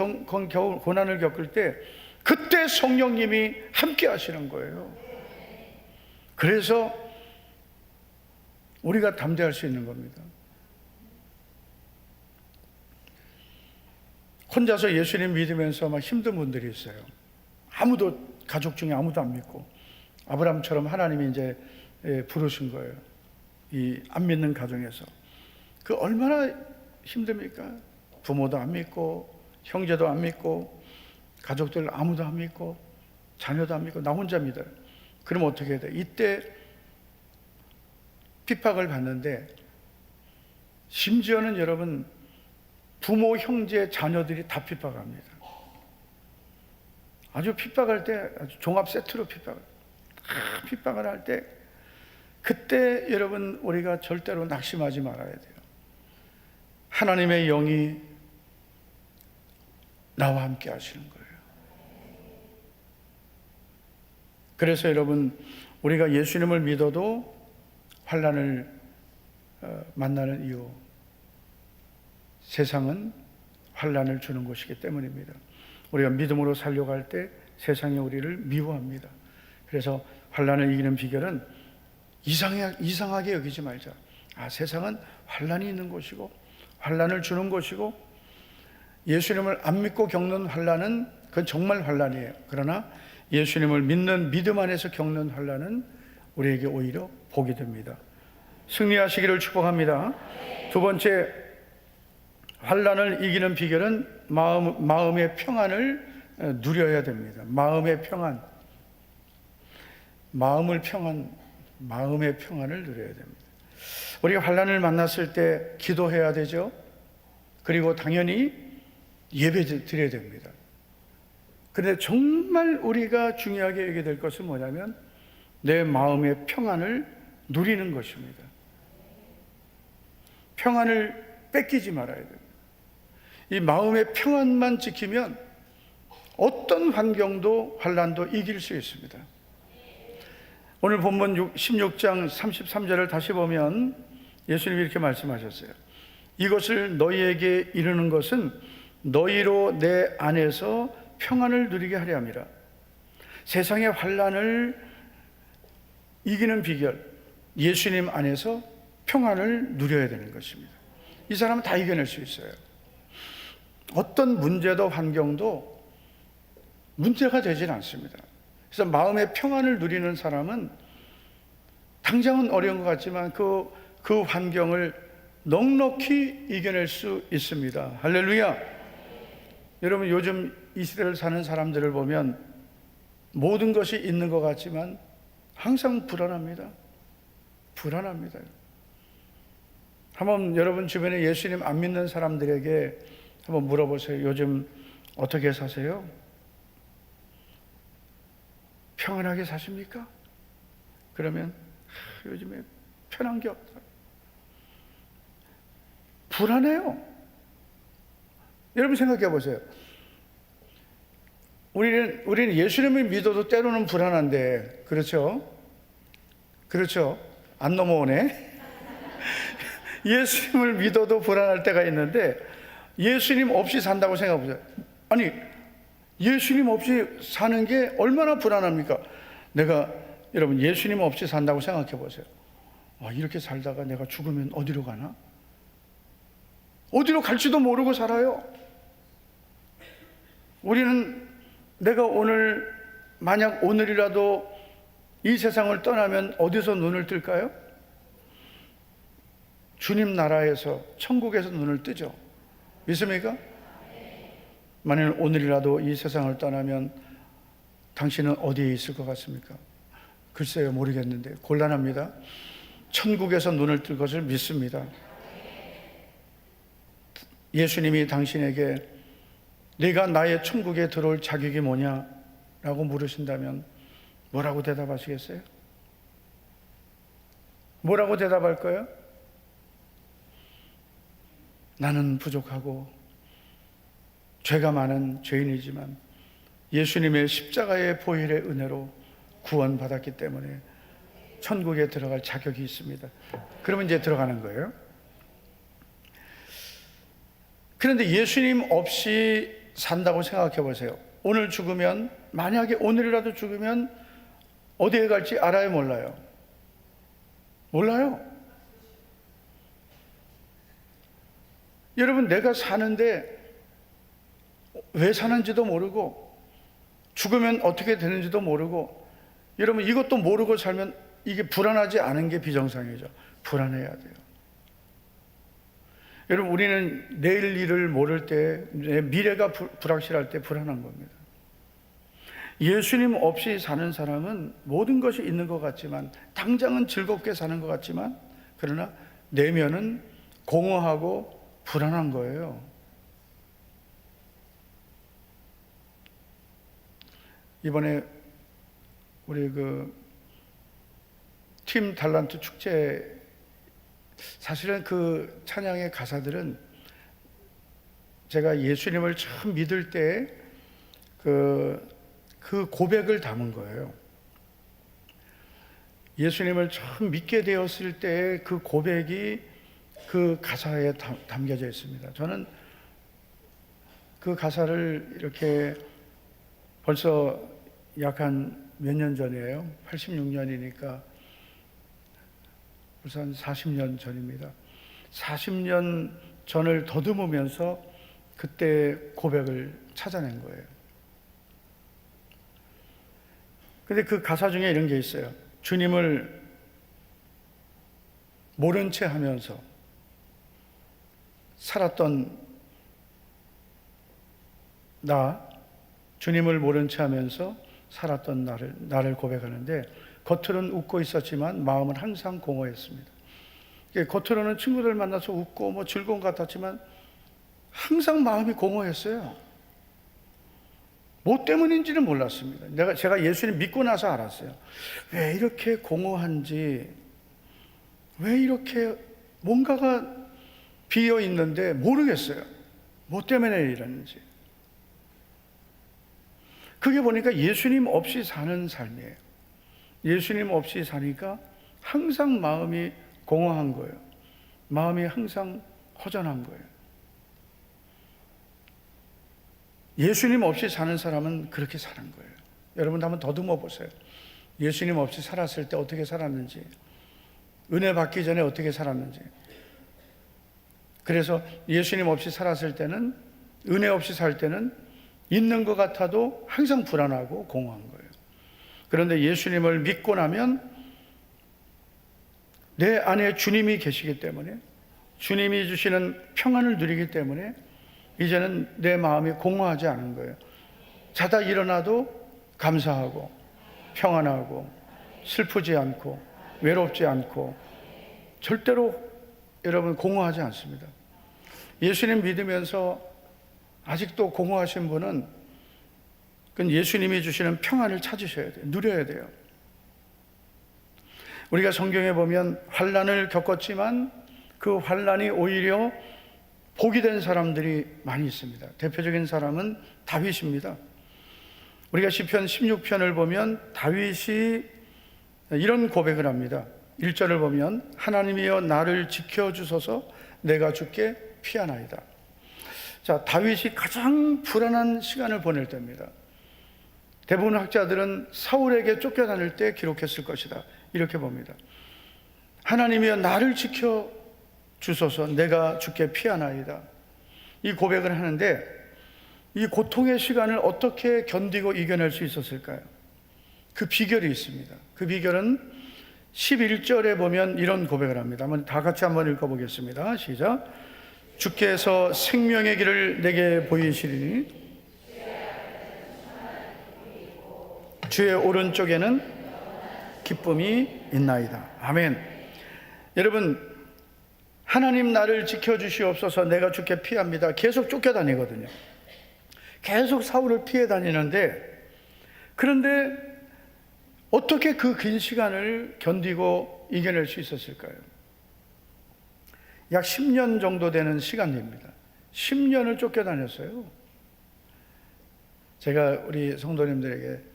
D: 고난을 겪을 때 그때 성령님이 함께 하시는 거예요. 그래서 우리가 담대할 수 있는 겁니다. 혼자서 예수님 믿으면서 막 힘든 분들이 있어요. 가족 중에 아무도 안 믿고, 아브라함처럼 하나님이 이제 부르신 거예요. 이 안 믿는 가정에서. 그 얼마나 힘듭니까? 부모도 안 믿고, 형제도 안 믿고, 가족들 아무도 안 믿고, 자녀도 안 믿고, 나 혼자 믿어요. 그럼 어떻게 해야 돼? 이때 핍박을 받는데, 심지어는 여러분 부모, 형제, 자녀들이 다 핍박합니다. 아주 핍박할 때 아주 종합 세트로 핍박을 할 때, 그때 여러분 우리가 절대로 낙심하지 말아야 돼요. 하나님의 영이 나와 함께 하시는 거예요. 그래서 여러분 우리가 예수님을 믿어도 환난을 만나는 이유, 세상은 환난을 주는 것이기 때문입니다. 우리가 믿음으로 살려고 할 때 세상이 우리를 미워합니다. 그래서 환난을 이기는 비결은 이상하게 여기지 말자. 세상은 환난이 있는 곳이고 환난을 주는 곳이고, 예수님을 안 믿고 겪는 환난은 그건 정말 환난이에요. 그러나 예수님을 믿는 믿음 안에서 겪는 환난은 우리에게 오히려 복이 됩니다. 승리하시기를 축복합니다. 두 번째, 환난을 이기는 비결은 마음의 평안을 누려야 됩니다. 마음의 평안. 마음의 평안을 누려야 됩니다. 우리가 환난을 만났을 때 기도해야 되죠. 그리고 당연히 예배 드려야 됩니다. 그런데 정말 우리가 중요하게 여겨야 될 것은 뭐냐면 내 마음의 평안을 누리는 것입니다. 평안을 뺏기지 말아야 됩니다. 이 마음의 평안만 지키면 어떤 환경도 환난도 이길 수 있습니다. 오늘 본문 16장 33절을 다시 보면 예수님이 이렇게 말씀하셨어요. 이것을 너희에게 이르는 것은 너희로 내 안에서 평안을 누리게 하려 함이라. 세상의 환난을 이기는 비결, 예수님 안에서 평안을 누려야 되는 것입니다. 이 사람은 다 이겨낼 수 있어요. 어떤 문제도 환경도 문제가 되질 않습니다. 그래서 마음의 평안을 누리는 사람은 당장은 어려운 것 같지만 그 환경을 넉넉히 이겨낼 수 있습니다. 할렐루야. 여러분, 요즘 이 시대를 사는 사람들을 보면 모든 것이 있는 것 같지만 항상 불안합니다. 한번 여러분 주변에 예수님 안 믿는 사람들에게 한번 물어보세요. 요즘 어떻게 사세요? 평안하게 사십니까? 그러면 요즘에 편한 게 없어요. 불안해요. 여러분 생각해 보세요. 우리는 예수님을 믿어도 때로는 불안한데, 그렇죠? 안 넘어오네. 예수님을 믿어도 불안할 때가 있는데 예수님 없이 산다고 생각해 보세요. 아니, 예수님 없이 사는 게 얼마나 불안합니까? 여러분 예수님 없이 산다고 생각해 보세요. 이렇게 살다가 내가 죽으면 어디로 가나? 어디로 갈지도 모르고 살아요. 우리는 내가 만약 오늘이라도 이 세상을 떠나면 어디서 눈을 뜰까요? 주님 나라에서, 천국에서 눈을 뜨죠. 믿습니까? 만약 오늘이라도 이 세상을 떠나면 당신은 어디에 있을 것 같습니까? 글쎄요, 모르겠는데 곤란합니다. 천국에서 눈을 뜰 것을 믿습니다. 예수님이 당신에게 네가 나의 천국에 들어올 자격이 뭐냐? 라고 물으신다면 뭐라고 대답하시겠어요? 뭐라고 대답할 거예요? 나는 부족하고 죄가 많은 죄인이지만 예수님의 십자가의 보혈의 은혜로 구원받았기 때문에 천국에 들어갈 자격이 있습니다. 그러면 이제 들어가는 거예요. 그런데 예수님 없이 산다고 생각해 보세요. 오늘 죽으면, 만약에 오늘이라도 죽으면 어디에 갈지 알아요, 몰라요? 몰라요. 여러분, 내가 사는데 왜 사는지도 모르고 죽으면 어떻게 되는지도 모르고, 여러분 이것도 모르고 살면 이게 불안하지 않은 게 비정상이죠. 불안해야 돼요. 여러분, 우리는 내일 일을 모를 때, 미래가 불확실할 때 불안한 겁니다. 예수님 없이 사는 사람은 모든 것이 있는 것 같지만, 당장은 즐겁게 사는 것 같지만, 그러나 내면은 공허하고 불안한 거예요. 이번에 우리 팀 달란트 축제, 사실은 그 찬양의 가사들은 제가 예수님을 처음 믿을 때 그 고백을 담은 거예요. 예수님을 처음 믿게 되었을 때 그 고백이 그 가사에 담겨져 있습니다. 저는 그 가사를 이렇게 벌써 약 한 몇 년 전이에요. 86년이니까 벌써 한 40년 전입니다. 40년 전을 더듬으면서 그때 고백을 찾아낸 거예요. 근데 그 가사 중에 이런 게 있어요. 주님을 모른 채 하면서 살았던 주님을 모른 채 하면서 살았던 나를 고백하는데, 겉으로는 웃고 있었지만 마음은 항상 공허했습니다. 겉으로는 친구들 만나서 웃고 뭐 즐거운 것 같았지만 항상 마음이 공허했어요. 뭐 때문인지는 몰랐습니다. 제가 예수님 믿고 나서 알았어요. 왜 이렇게 공허한지, 왜 이렇게 뭔가가 비어 있는데 모르겠어요. 뭐 때문에 이러는지. 그게 보니까 예수님 없이 사는 삶이에요. 예수님 없이 사니까 항상 마음이 공허한 거예요. 마음이 항상 허전한 거예요. 예수님 없이 사는 사람은 그렇게 사는 거예요. 여러분 한번 더듬어 보세요. 예수님 없이 살았을 때 어떻게 살았는지, 은혜 받기 전에 어떻게 살았는지. 그래서 예수님 없이 살았을 때는, 은혜 없이 살 때는 있는 것 같아도 항상 불안하고 공허한 거예요. 그런데 예수님을 믿고 나면 내 안에 주님이 계시기 때문에, 주님이 주시는 평안을 누리기 때문에 이제는 내 마음이 공허하지 않은 거예요. 자다 일어나도 감사하고 평안하고 슬프지 않고 외롭지 않고 절대로 여러분 공허하지 않습니다. 예수님 믿으면서 아직도 공허하신 분은 그건 예수님이 주시는 평안을 찾으셔야 돼요. 누려야 돼요. 우리가 성경에 보면 환난을 겪었지만 그 환난이 오히려 복이 된 사람들이 많이 있습니다. 대표적인 사람은 다윗입니다. 우리가 시편 16편을 보면 다윗이 이런 고백을 합니다. 1절을 보면 하나님이여 나를 지켜주소서 내가 주께 피하나이다. 자, 다윗이 가장 불안한 시간을 보낼 때입니다. 대부분 학자들은 사울에게 쫓겨다닐 때 기록했을 것이다 이렇게 봅니다. 하나님이여 나를 지켜주소서 내가 주께 피하나이다. 이 고백을 하는데 이 고통의 시간을 어떻게 견디고 이겨낼 수 있었을까요? 그 비결이 있습니다. 그 비결은 11절에 보면 이런 고백을 합니다. 다 같이 한번 읽어보겠습니다. 시작. 주께서 생명의 길을 내게 보이시리니 주의 오른쪽에는 기쁨이 있나이다. 아멘. 여러분, 하나님 나를 지켜주시옵소서 내가 주께 피합니다. 계속 쫓겨다니거든요. 계속 사울을 피해 다니는데, 그런데 어떻게 그 긴 시간을 견디고 이겨낼 수 있었을까요? 약 10년 정도 되는 시간입니다. 10년을 쫓겨다녔어요. 제가 우리 성도님들에게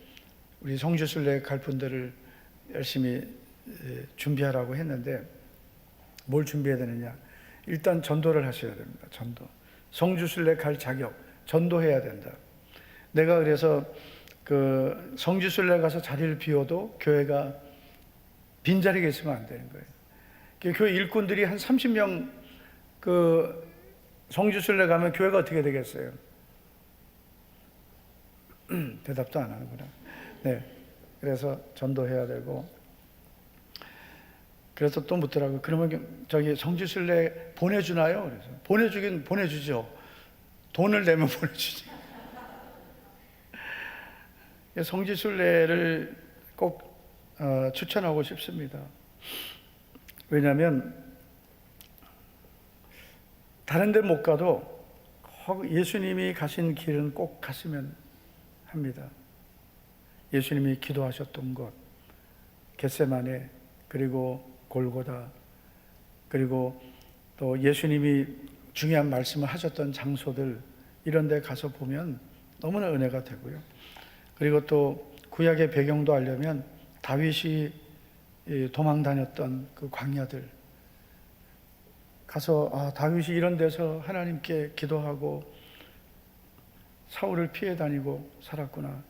D: 우리 성주순례 갈 분들을 열심히 준비하라고 했는데 뭘 준비해야 되느냐? 일단 전도를 하셔야 됩니다. 전도. 성주순례 갈 자격, 전도해야 된다. 내가 그래서 그 성주순례 가서 자리를 비워도 교회가 빈자리가 있으면 안 되는 거예요. 교회 일꾼들이 한 30명 그 성주순례 가면 교회가 어떻게 되겠어요? 대답도 안 하는구나. 네. 그래서 전도해야 되고, 그래서 또 묻더라고요. 그러면 저기 성주순례 보내주나요? 그래서 보내주긴 보내주죠. 돈을 내면 보내주지. 성지순례를 꼭 추천하고 싶습니다. 왜냐하면 다른 데 못 가도 예수님이 가신 길은 꼭 갔으면 합니다. 예수님이 기도하셨던 곳, 겟세마네, 그리고 골고다, 그리고 또 예수님이 중요한 말씀을 하셨던 장소들, 이런 데 가서 보면 너무나 은혜가 되고요. 그리고 또 구약의 배경도 알려면 다윗이 도망 다녔던 그 광야들 가서 다윗이 이런 데서 하나님께 기도하고 사울을 피해 다니고 살았구나,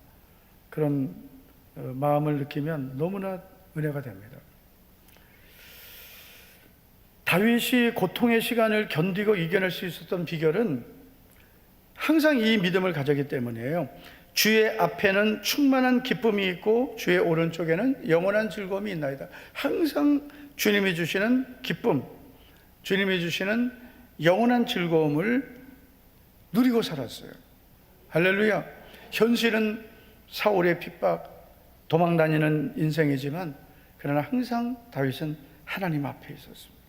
D: 그런 마음을 느끼면 너무나 은혜가 됩니다. 다윗이 고통의 시간을 견디고 이겨낼 수 있었던 비결은 항상 이 믿음을 가졌기 때문이에요. 주의 앞에는 충만한 기쁨이 있고 주의 오른쪽에는 영원한 즐거움이 있나이다. 항상 주님이 주시는 기쁨, 주님이 주시는 영원한 즐거움을 누리고 살았어요. 할렐루야. 현실은 사울의 핍박, 도망 다니는 인생이지만 그러나 항상 다윗은 하나님 앞에 있었습니다.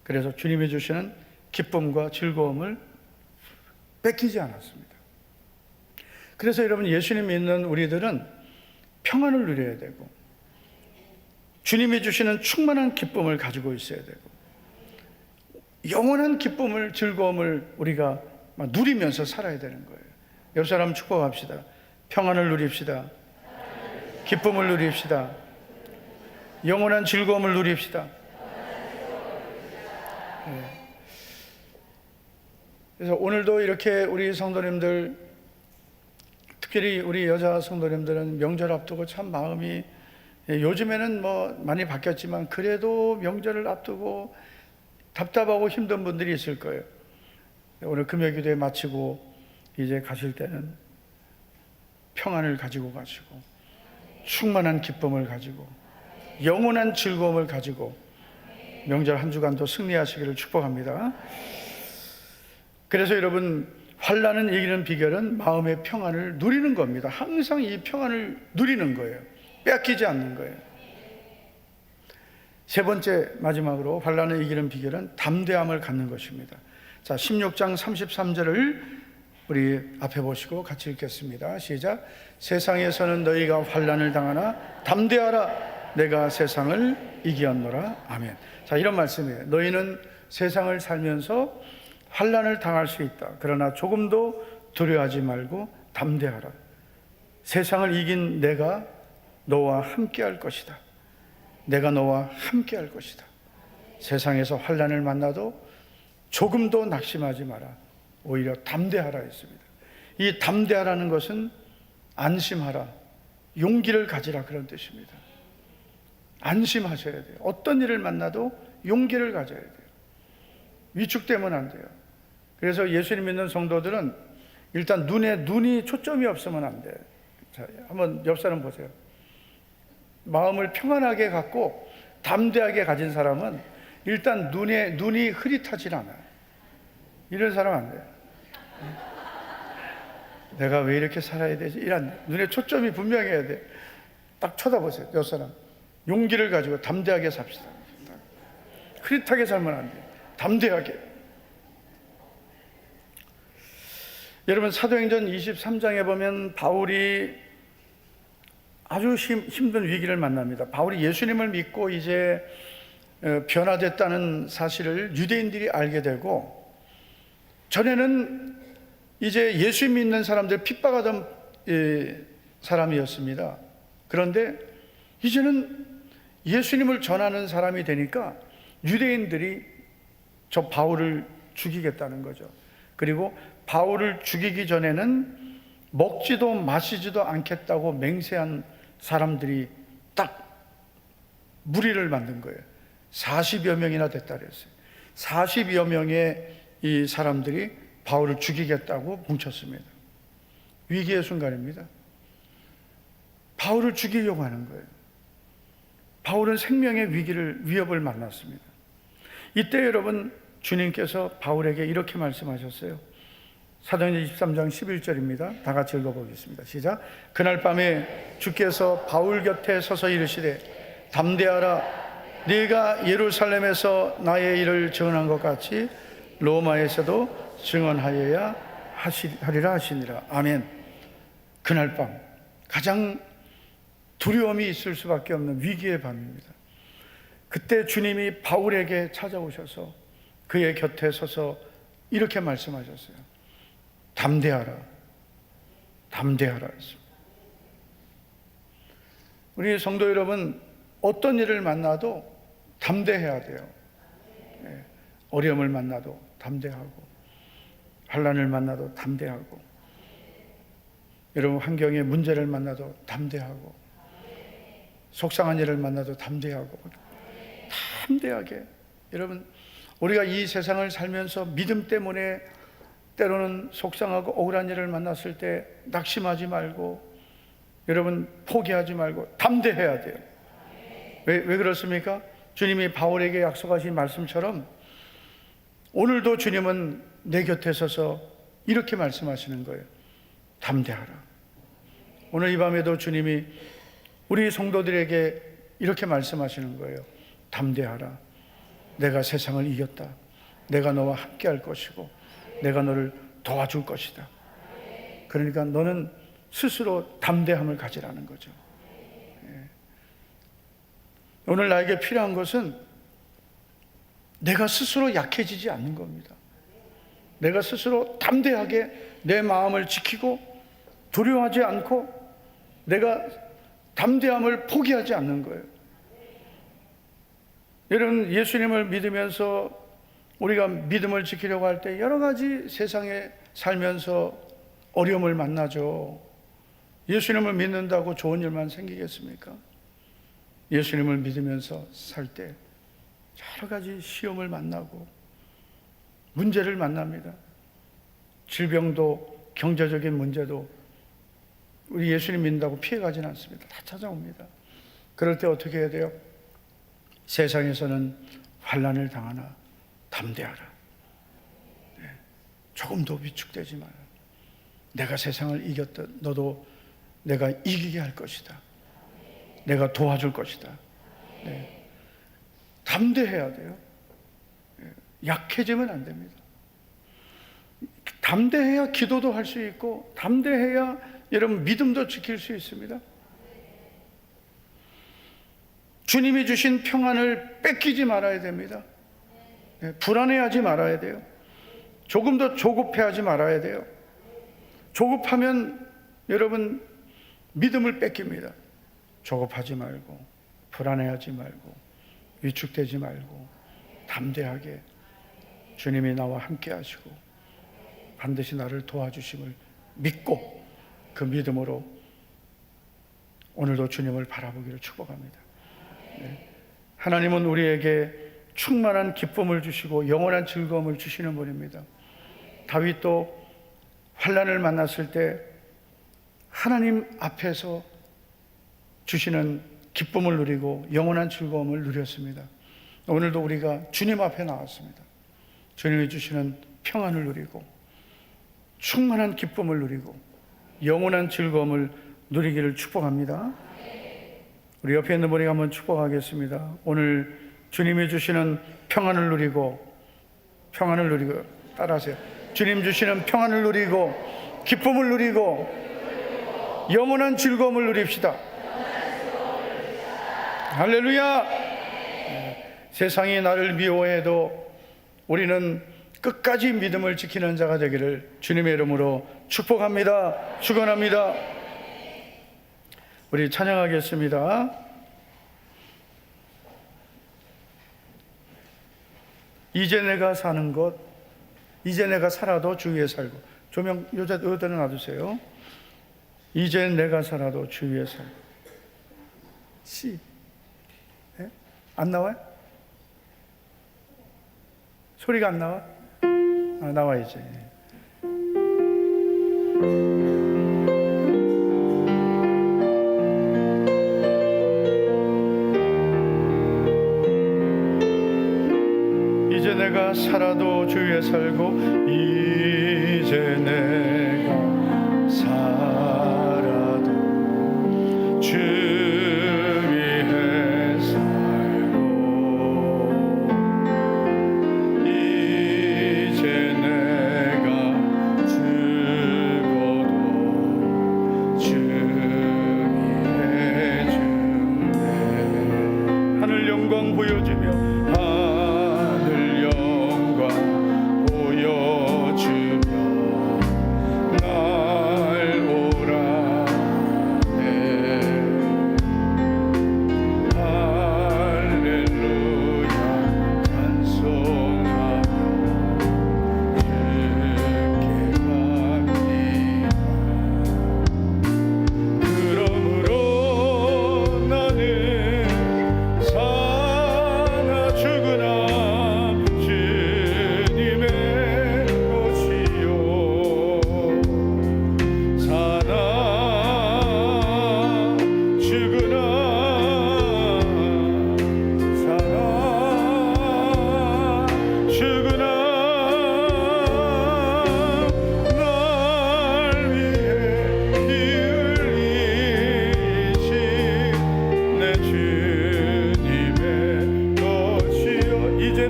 D: 그래서 주님이 주시는 기쁨과 즐거움을 뺏기지 않았습니다. 그래서 여러분, 예수님 믿는 우리들은 평안을 누려야 되고 주님이 주시는 충만한 기쁨을 가지고 있어야 되고 영원한 기쁨을, 즐거움을 우리가 누리면서 살아야 되는 거예요. 옆 사람 축복합시다. 평안을 누립시다. 기쁨을 누립시다. 영원한 즐거움을 누립시다. 그래서 오늘도 이렇게 우리 성도님들, 특별히 우리 여자 성도님들은 명절 앞두고 참 마음이, 요즘에는 뭐 많이 바뀌었지만 그래도 명절을 앞두고 답답하고 힘든 분들이 있을 거예요. 오늘 금요기도회 마치고 이제 가실 때는 평안을 가지고 가시고 충만한 기쁨을 가지고 영원한 즐거움을 가지고 명절 한 주간도 승리하시기를 축복합니다. 그래서 여러분, 환난을 이기는 비결은 마음의 평안을 누리는 겁니다. 항상 이 평안을 누리는 거예요. 빼앗기지 않는 거예요. 세 번째, 마지막으로 환난을 이기는 비결은 담대함을 갖는 것입니다. 자, 16장 33절을 우리 앞에 보시고 같이 읽겠습니다. 시작. 세상에서는 너희가 환난을 당하나 담대하라, 내가 세상을 이기었노라. 아멘. 자, 이런 말씀이에요. 너희는 세상을 살면서 환난을 당할 수 있다. 그러나 조금도 두려워하지 말고 담대하라. 세상을 이긴 내가 너와 함께 할 것이다. 내가 너와 함께 할 것이다. 세상에서 환난을 만나도 조금도 낙심하지 마라. 오히려 담대하라 했습니다. 이 담대하라는 것은 안심하라, 용기를 가지라, 그런 뜻입니다. 안심하셔야 돼요. 어떤 일을 만나도 용기를 가져야 돼요. 위축되면 안 돼요. 그래서 예수님 믿는 성도들은 일단 눈이 초점이 없으면 안 돼요. 자, 한번 옆 사람 보세요. 마음을 평안하게 갖고 담대하게 가진 사람은 일단 눈이 흐릿하질 않아요. 이런 사람 안 돼요. 내가 왜 이렇게 살아야 되지? 이런 눈에 초점이 분명해야 돼. 딱 쳐다보세요. 옆 사람. 용기를 가지고 담대하게 삽시다. 흐릿하게 살면 안 돼요. 담대하게. 여러분, 사도행전 23장에 보면 바울이 아주 힘든 위기를 만납니다. 바울이 예수님을 믿고 이제 변화됐다는 사실을 유대인들이 알게 되고, 전에는 이제 예수 믿는 사람들 핍박하던 사람이었습니다. 그런데 이제는 예수님을 전하는 사람이 되니까 유대인들이 저 바울을 죽이겠다는 거죠. 그리고 바울을 죽이기 전에는 먹지도 마시지도 않겠다고 맹세한 사람들이 딱 무리를 만든 거예요. 40여 명이나 됐다 그랬어요. 40여 명의 이 사람들이 바울을 죽이겠다고 뭉쳤습니다. 위기의 순간입니다. 바울을 죽이려고 하는 거예요. 바울은 생명의 위협을 만났습니다. 이때 여러분, 주님께서 바울에게 이렇게 말씀하셨어요. 사도행전 23장 11절입니다. 다 같이 읽어보겠습니다. 시작. 그날 밤에 주께서 바울 곁에 서서 이르시되 담대하라, 네가 예루살렘에서 나의 일을 증언한 것 같이 로마에서도 증언하여야 하리라 하시니라. 아멘. 그날 밤 가장 두려움이 있을 수밖에 없는 위기의 밤입니다. 그때 주님이 바울에게 찾아오셔서 그의 곁에 서서 이렇게 말씀하셨어요. 담대하라, 담대하라 했습니다. 우리 성도 여러분, 어떤 일을 만나도 담대해야 돼요. 어려움을 만나도 담대하고, 환난을 만나도 담대하고, 여러분 환경의 문제를 만나도 담대하고, 속상한 일을 만나도 담대하고, 담대하게. 여러분, 우리가 이 세상을 살면서 믿음 때문에 때로는 속상하고 억울한 일을 만났을 때 낙심하지 말고, 여러분 포기하지 말고 담대해야 돼요. 왜 그렇습니까? 주님이 바울에게 약속하신 말씀처럼 오늘도 주님은 내 곁에 서서 이렇게 말씀하시는 거예요. 담대하라. 오늘 이 밤에도 주님이 우리 성도들에게 이렇게 말씀하시는 거예요. 담대하라. 내가 세상을 이겼다. 내가 너와 함께 할 것이고 내가 너를 도와줄 것이다. 그러니까 너는 스스로 담대함을 가지라는 거죠. 오늘 나에게 필요한 것은 내가 스스로 약해지지 않는 겁니다. 내가 스스로 담대하게 내 마음을 지키고 두려워하지 않고 내가 담대함을 포기하지 않는 거예요. 여러분, 예수님을 믿으면서 우리가 믿음을 지키려고 할 때 여러 가지 세상에 살면서 어려움을 만나죠. 예수님을 믿는다고 좋은 일만 생기겠습니까? 예수님을 믿으면서 살 때 여러 가지 시험을 만나고 문제를 만납니다. 질병도 경제적인 문제도 우리 예수님 믿는다고 피해가지는 않습니다. 다 찾아옵니다. 그럴 때 어떻게 해야 돼요? 세상에서는 환난을 당하나 담대하라. 조금도 위축되지 마라. 내가 세상을 이겼듯 너도 내가 이기게 할 것이다. 내가 도와줄 것이다. 담대해야 돼요. 약해지면 안 됩니다. 담대해야 기도도 할 수 있고 담대해야 여러분 믿음도 지킬 수 있습니다. 주님이 주신 평안을 뺏기지 말아야 됩니다. 불안해하지 말아야 돼요. 조금 더 조급해하지 말아야 돼요. 조급하면 여러분 믿음을 뺏깁니다. 조급하지 말고 불안해하지 말고 위축되지 말고 담대하게 주님이 나와 함께 하시고 반드시 나를 도와주심을 믿고 그 믿음으로 오늘도 주님을 바라보기를 축복합니다. 하나님은 우리에게 충만한 기쁨을 주시고 영원한 즐거움을 주시는 분입니다. 다윗도 환난을 만났을 때 하나님 앞에서 주시는 기쁨을 누리고 영원한 즐거움을 누렸습니다. 오늘도 우리가 주님 앞에 나왔습니다. 주님이 주시는 평안을 누리고 충만한 기쁨을 누리고 영원한 즐거움을 누리기를 축복합니다. 우리 옆에 있는 분에게 한번 축복하겠습니다. 오늘 주님이 주시는 평안을 누리고 따라하세요. 주님 주시는 평안을 누리고 기쁨을 누리고 영원한 즐거움을 누립시다. 할렐루야. 세상이 나를 미워해도 우리는 끝까지 믿음을 지키는 자가 되기를 주님의 이름으로 축복합니다. 축원합니다. 우리 찬양하겠습니다. 이제 내가 사는 것, 이제 내가 살아도 주 위에 살고. 조명 여자들은 놔두세요. 이제 내가 살아도 주 위에 살고. 시 안 나와요? 소리가 안 나와? 나와 이제. 이제 내가 살아도 주 위에 살고 이제 내가 살아도 주 위에 살고 이제 내가 죽어도 주 위에 죽네. 하늘 영광 보여주며 보여주며 나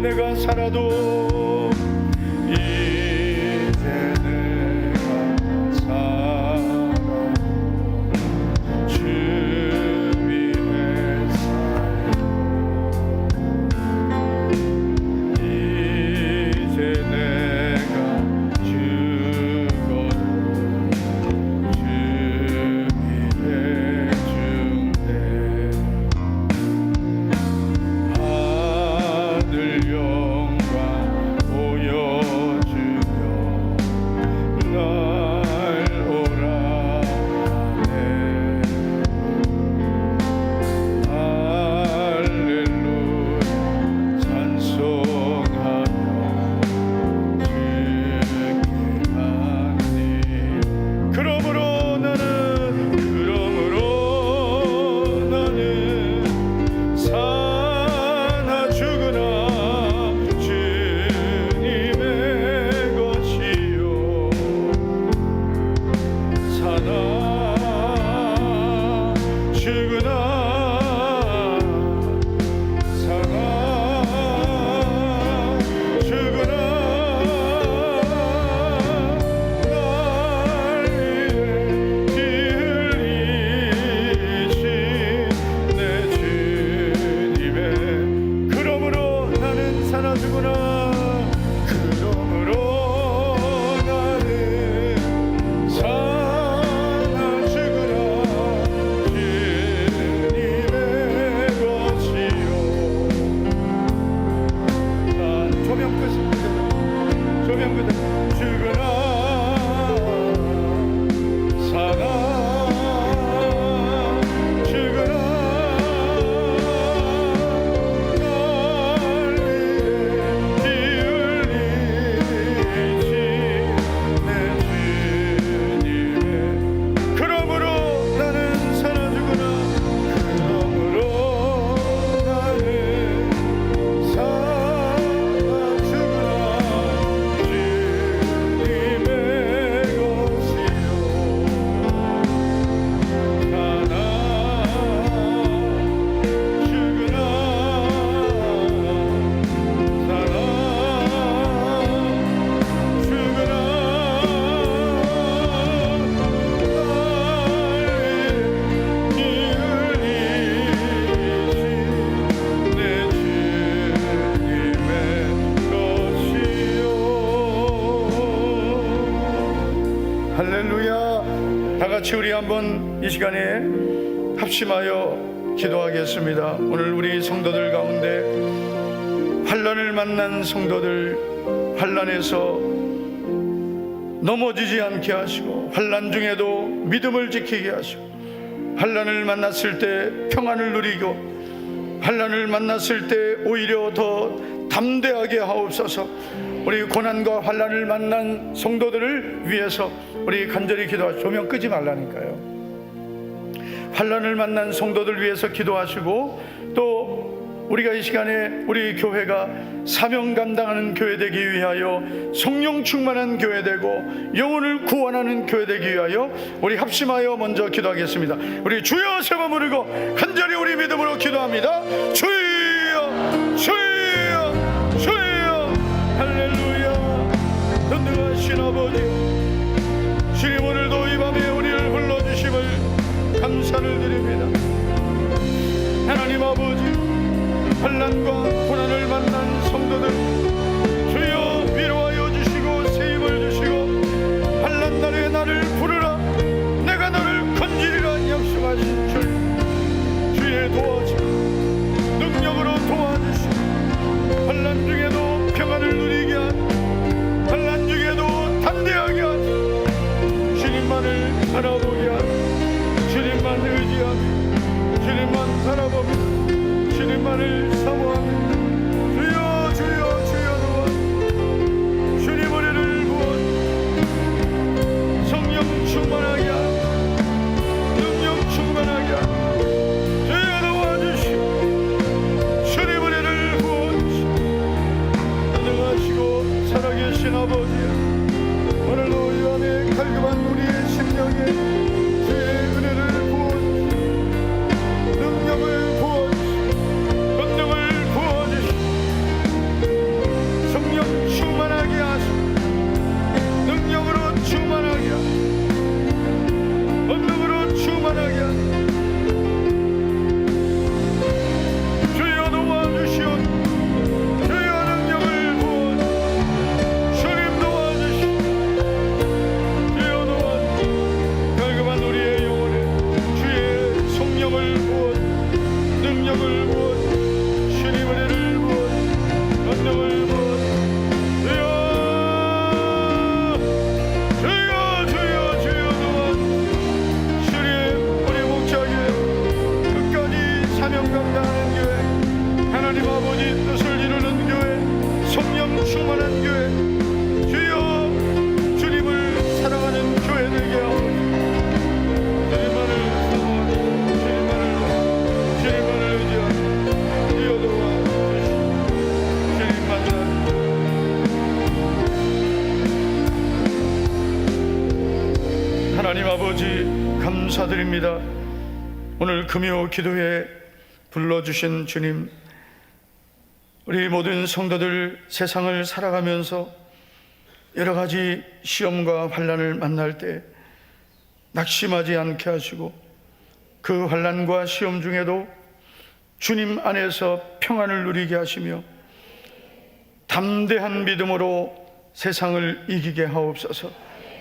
D: 내가 살아도 이제 내가 살아도 주 위에 살고 이제 내가 죽어도 주 위에 중대 하늘 영광 보여주며 날 오라 하네 할렐루야 찬송하며 주께 받니 그러므로 나는 사나 죽으나 주님의 것이요 사나 죽으나 사나 죽으나 날 위해 피 흘리신 내 주님의 그러므로 나는 사나 죽으나 그러므로 나는 사나 죽으나 주님의 것이요 자 조명 끄십니다 조명 끄다 죽으나 사나 죽으나 날 위해 피 흘리신 내 주님의 그러므로 나는 사나 죽으나 그러므로 나는 사나 죽으나 주님의 것이요 사나 죽으나 사나 죽으나 피 흘리신 내 주님의 것이요 할렐루야 다 같이 우리 한번 이 시간에 합심하여 기도하겠습니다. 오늘 우리 성도들 가운데 환난을 만난 성도들 환난에서 넘어지지 않게 하시고 환난 중에도 믿음을 지키게 하시고 환난을 만났을 때 평안을 누리고 환난을 만났을 때 오히려 더 담대하게 하옵소서. 우리 고난과 환난을 만난 성도들을 위해서 우리 간절히 기도하시고 조명 끄지 말라니까요. 환난을 만난 성도들 위해서 기도하시고 또 우리가 이 시간에 우리 교회가 사명 감당하는 교회 되기 위하여 성령 충만한 교회 되고 영혼을 구원하는 교회 되기 위하여 우리 합심하여 먼저 기도하겠습니다. 우리 주여 세 번 부르고 간절히 우리 믿음으로 기도합니다. 주여 주여 주여 할렐루야 전능하신 아버지 주님 오늘도 이 밤에 우리를 불러주심을 감사를 드립니다. 하나님 아버지 환난과 고난을 만난 성도들 주여 위로하여 주시고 새 힘을 주시고 환난 날에 나를 부르라 내가 너를 건지리라 약속하신 주의 도와주심 능력으로 도와주시고 환난 중에도 평안을 누리게 하고 환난 중에도 담대하게 하시고 주님만을 바라보게 하고 주님만 의지하며 주님만 바라보며 주님만을 사모하며 주여 주여 주여 도와 주님 우리를 구원 성령 충만하게 하고 능력 충만하게 하고 주여 도와주시고 주님 우리를 구원하시고 능하시고 살아계신 아버지 오늘도 이 밤에 갈급한 우리의 심령에 주의 은혜를 부어주시고 능력을 부어주시고 권능을 부어주시고 감사드립니다. 오늘 금요 기도회에 불러주신 주님, 우리 모든 성도들 세상을 살아가면서 여러 가지 시험과 환난을 만날 때 낙심하지 않게 하시고, 그 환난과 시험 중에도 주님 안에서 평안을 누리게 하시며 담대한 믿음으로 세상을 이기게 하옵소서.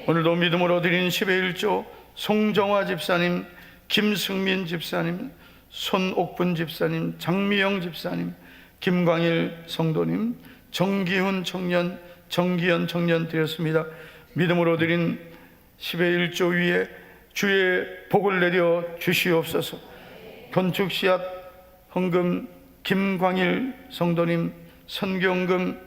D: 오늘도 믿음으로 드린 10의 1조 송정화 집사님, 김승민 집사님, 손옥분 집사님, 장미영 집사님, 김광일 성도님, 정기훈 청년, 정기현 청년 드렸습니다. 믿음으로 드린 10의 1조 위에 주의 복을 내려 주시옵소서. 건축 씨앗 헌금 김광일 성도님, 선경금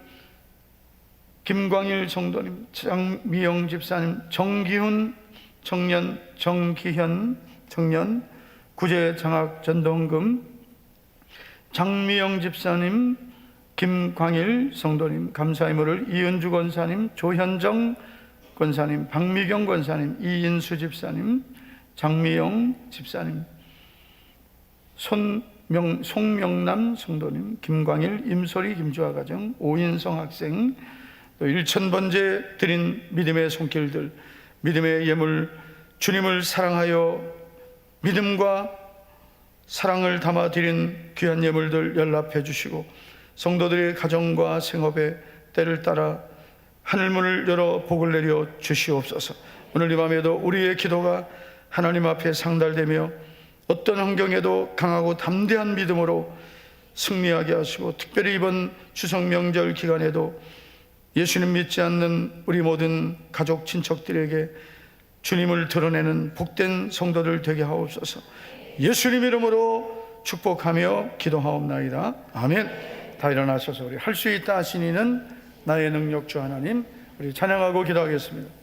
D: 김광일 성도님, 장미영 집사님, 정기훈 청년, 정기현 청년, 구제 장학 전동금 장미영 집사님, 김광일 성도님, 감사의 물을 이은주 권사님, 조현정 권사님, 박미경 권사님, 이인수 집사님, 장미영 집사님, 송명남 성도님, 김광일, 임소리, 김주아 가정, 오인성 학생, 또 1000번째 드린 믿음의 손길들, 믿음의 예물, 주님을 사랑하여 믿음과 사랑을 담아 드린 귀한 예물들 연락해 주시고, 성도들의 가정과 생업에 때를 따라 하늘문을 열어 복을 내려 주시옵소서. 오늘 이 밤에도 우리의 기도가 하나님 앞에 상달되며 어떤 환경에도 강하고 담대한 믿음으로 승리하게 하시고, 특별히 이번 추석 명절 기간에도 예수님 믿지 않는 우리 모든 가족 친척들에게 주님을 드러내는 복된 성도들 되게 하옵소서. 예수님 이름으로 축복하며 기도하옵나이다. 아멘. 다 일어나셔서 우리 할 수 있다 하신 이는 나의 능력 주 하나님, 우리 찬양하고 기도하겠습니다.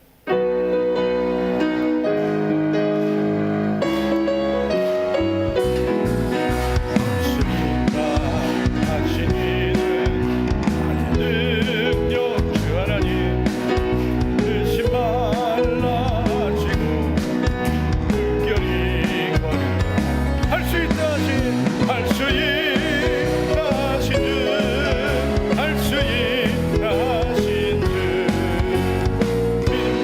E: 믿음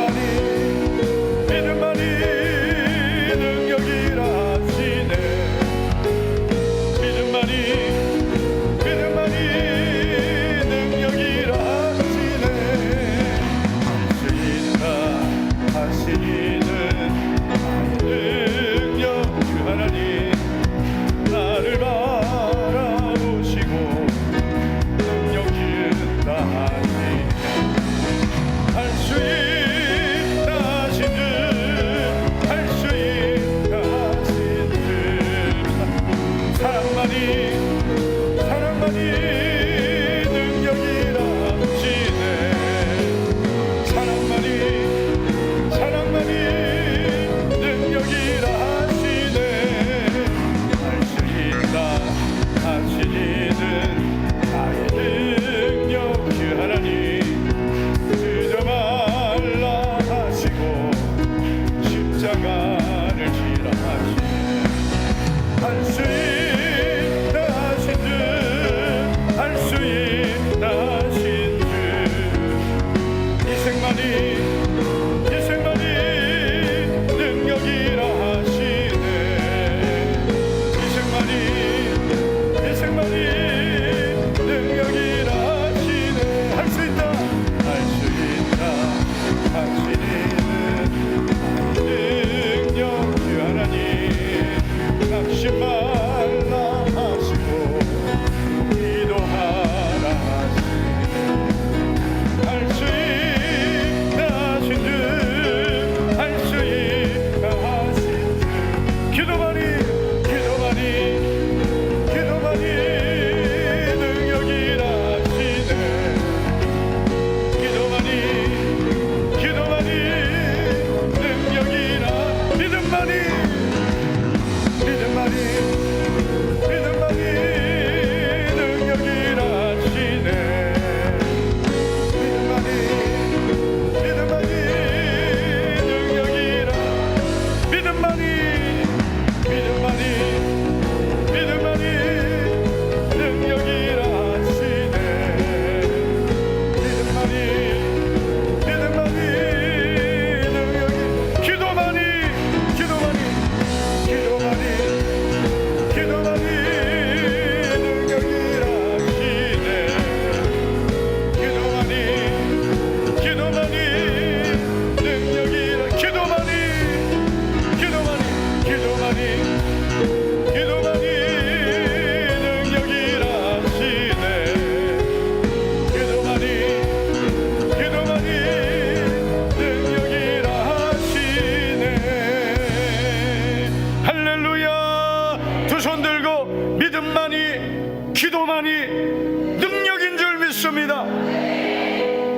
D: 믿습니다.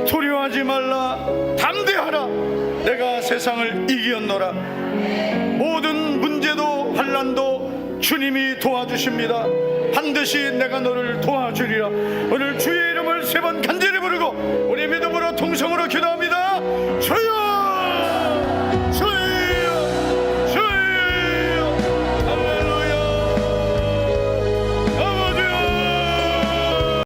D: 두려워하지 말라, 담대하라, 내가 세상을 이기었노라. 모든 문제도 환난도 주님이 도와주십니다. 반드시 내가 너를 도와주리라. 오늘 주의 이름을 3번 간절히 부르고 우리 믿음으로 통성으로 기도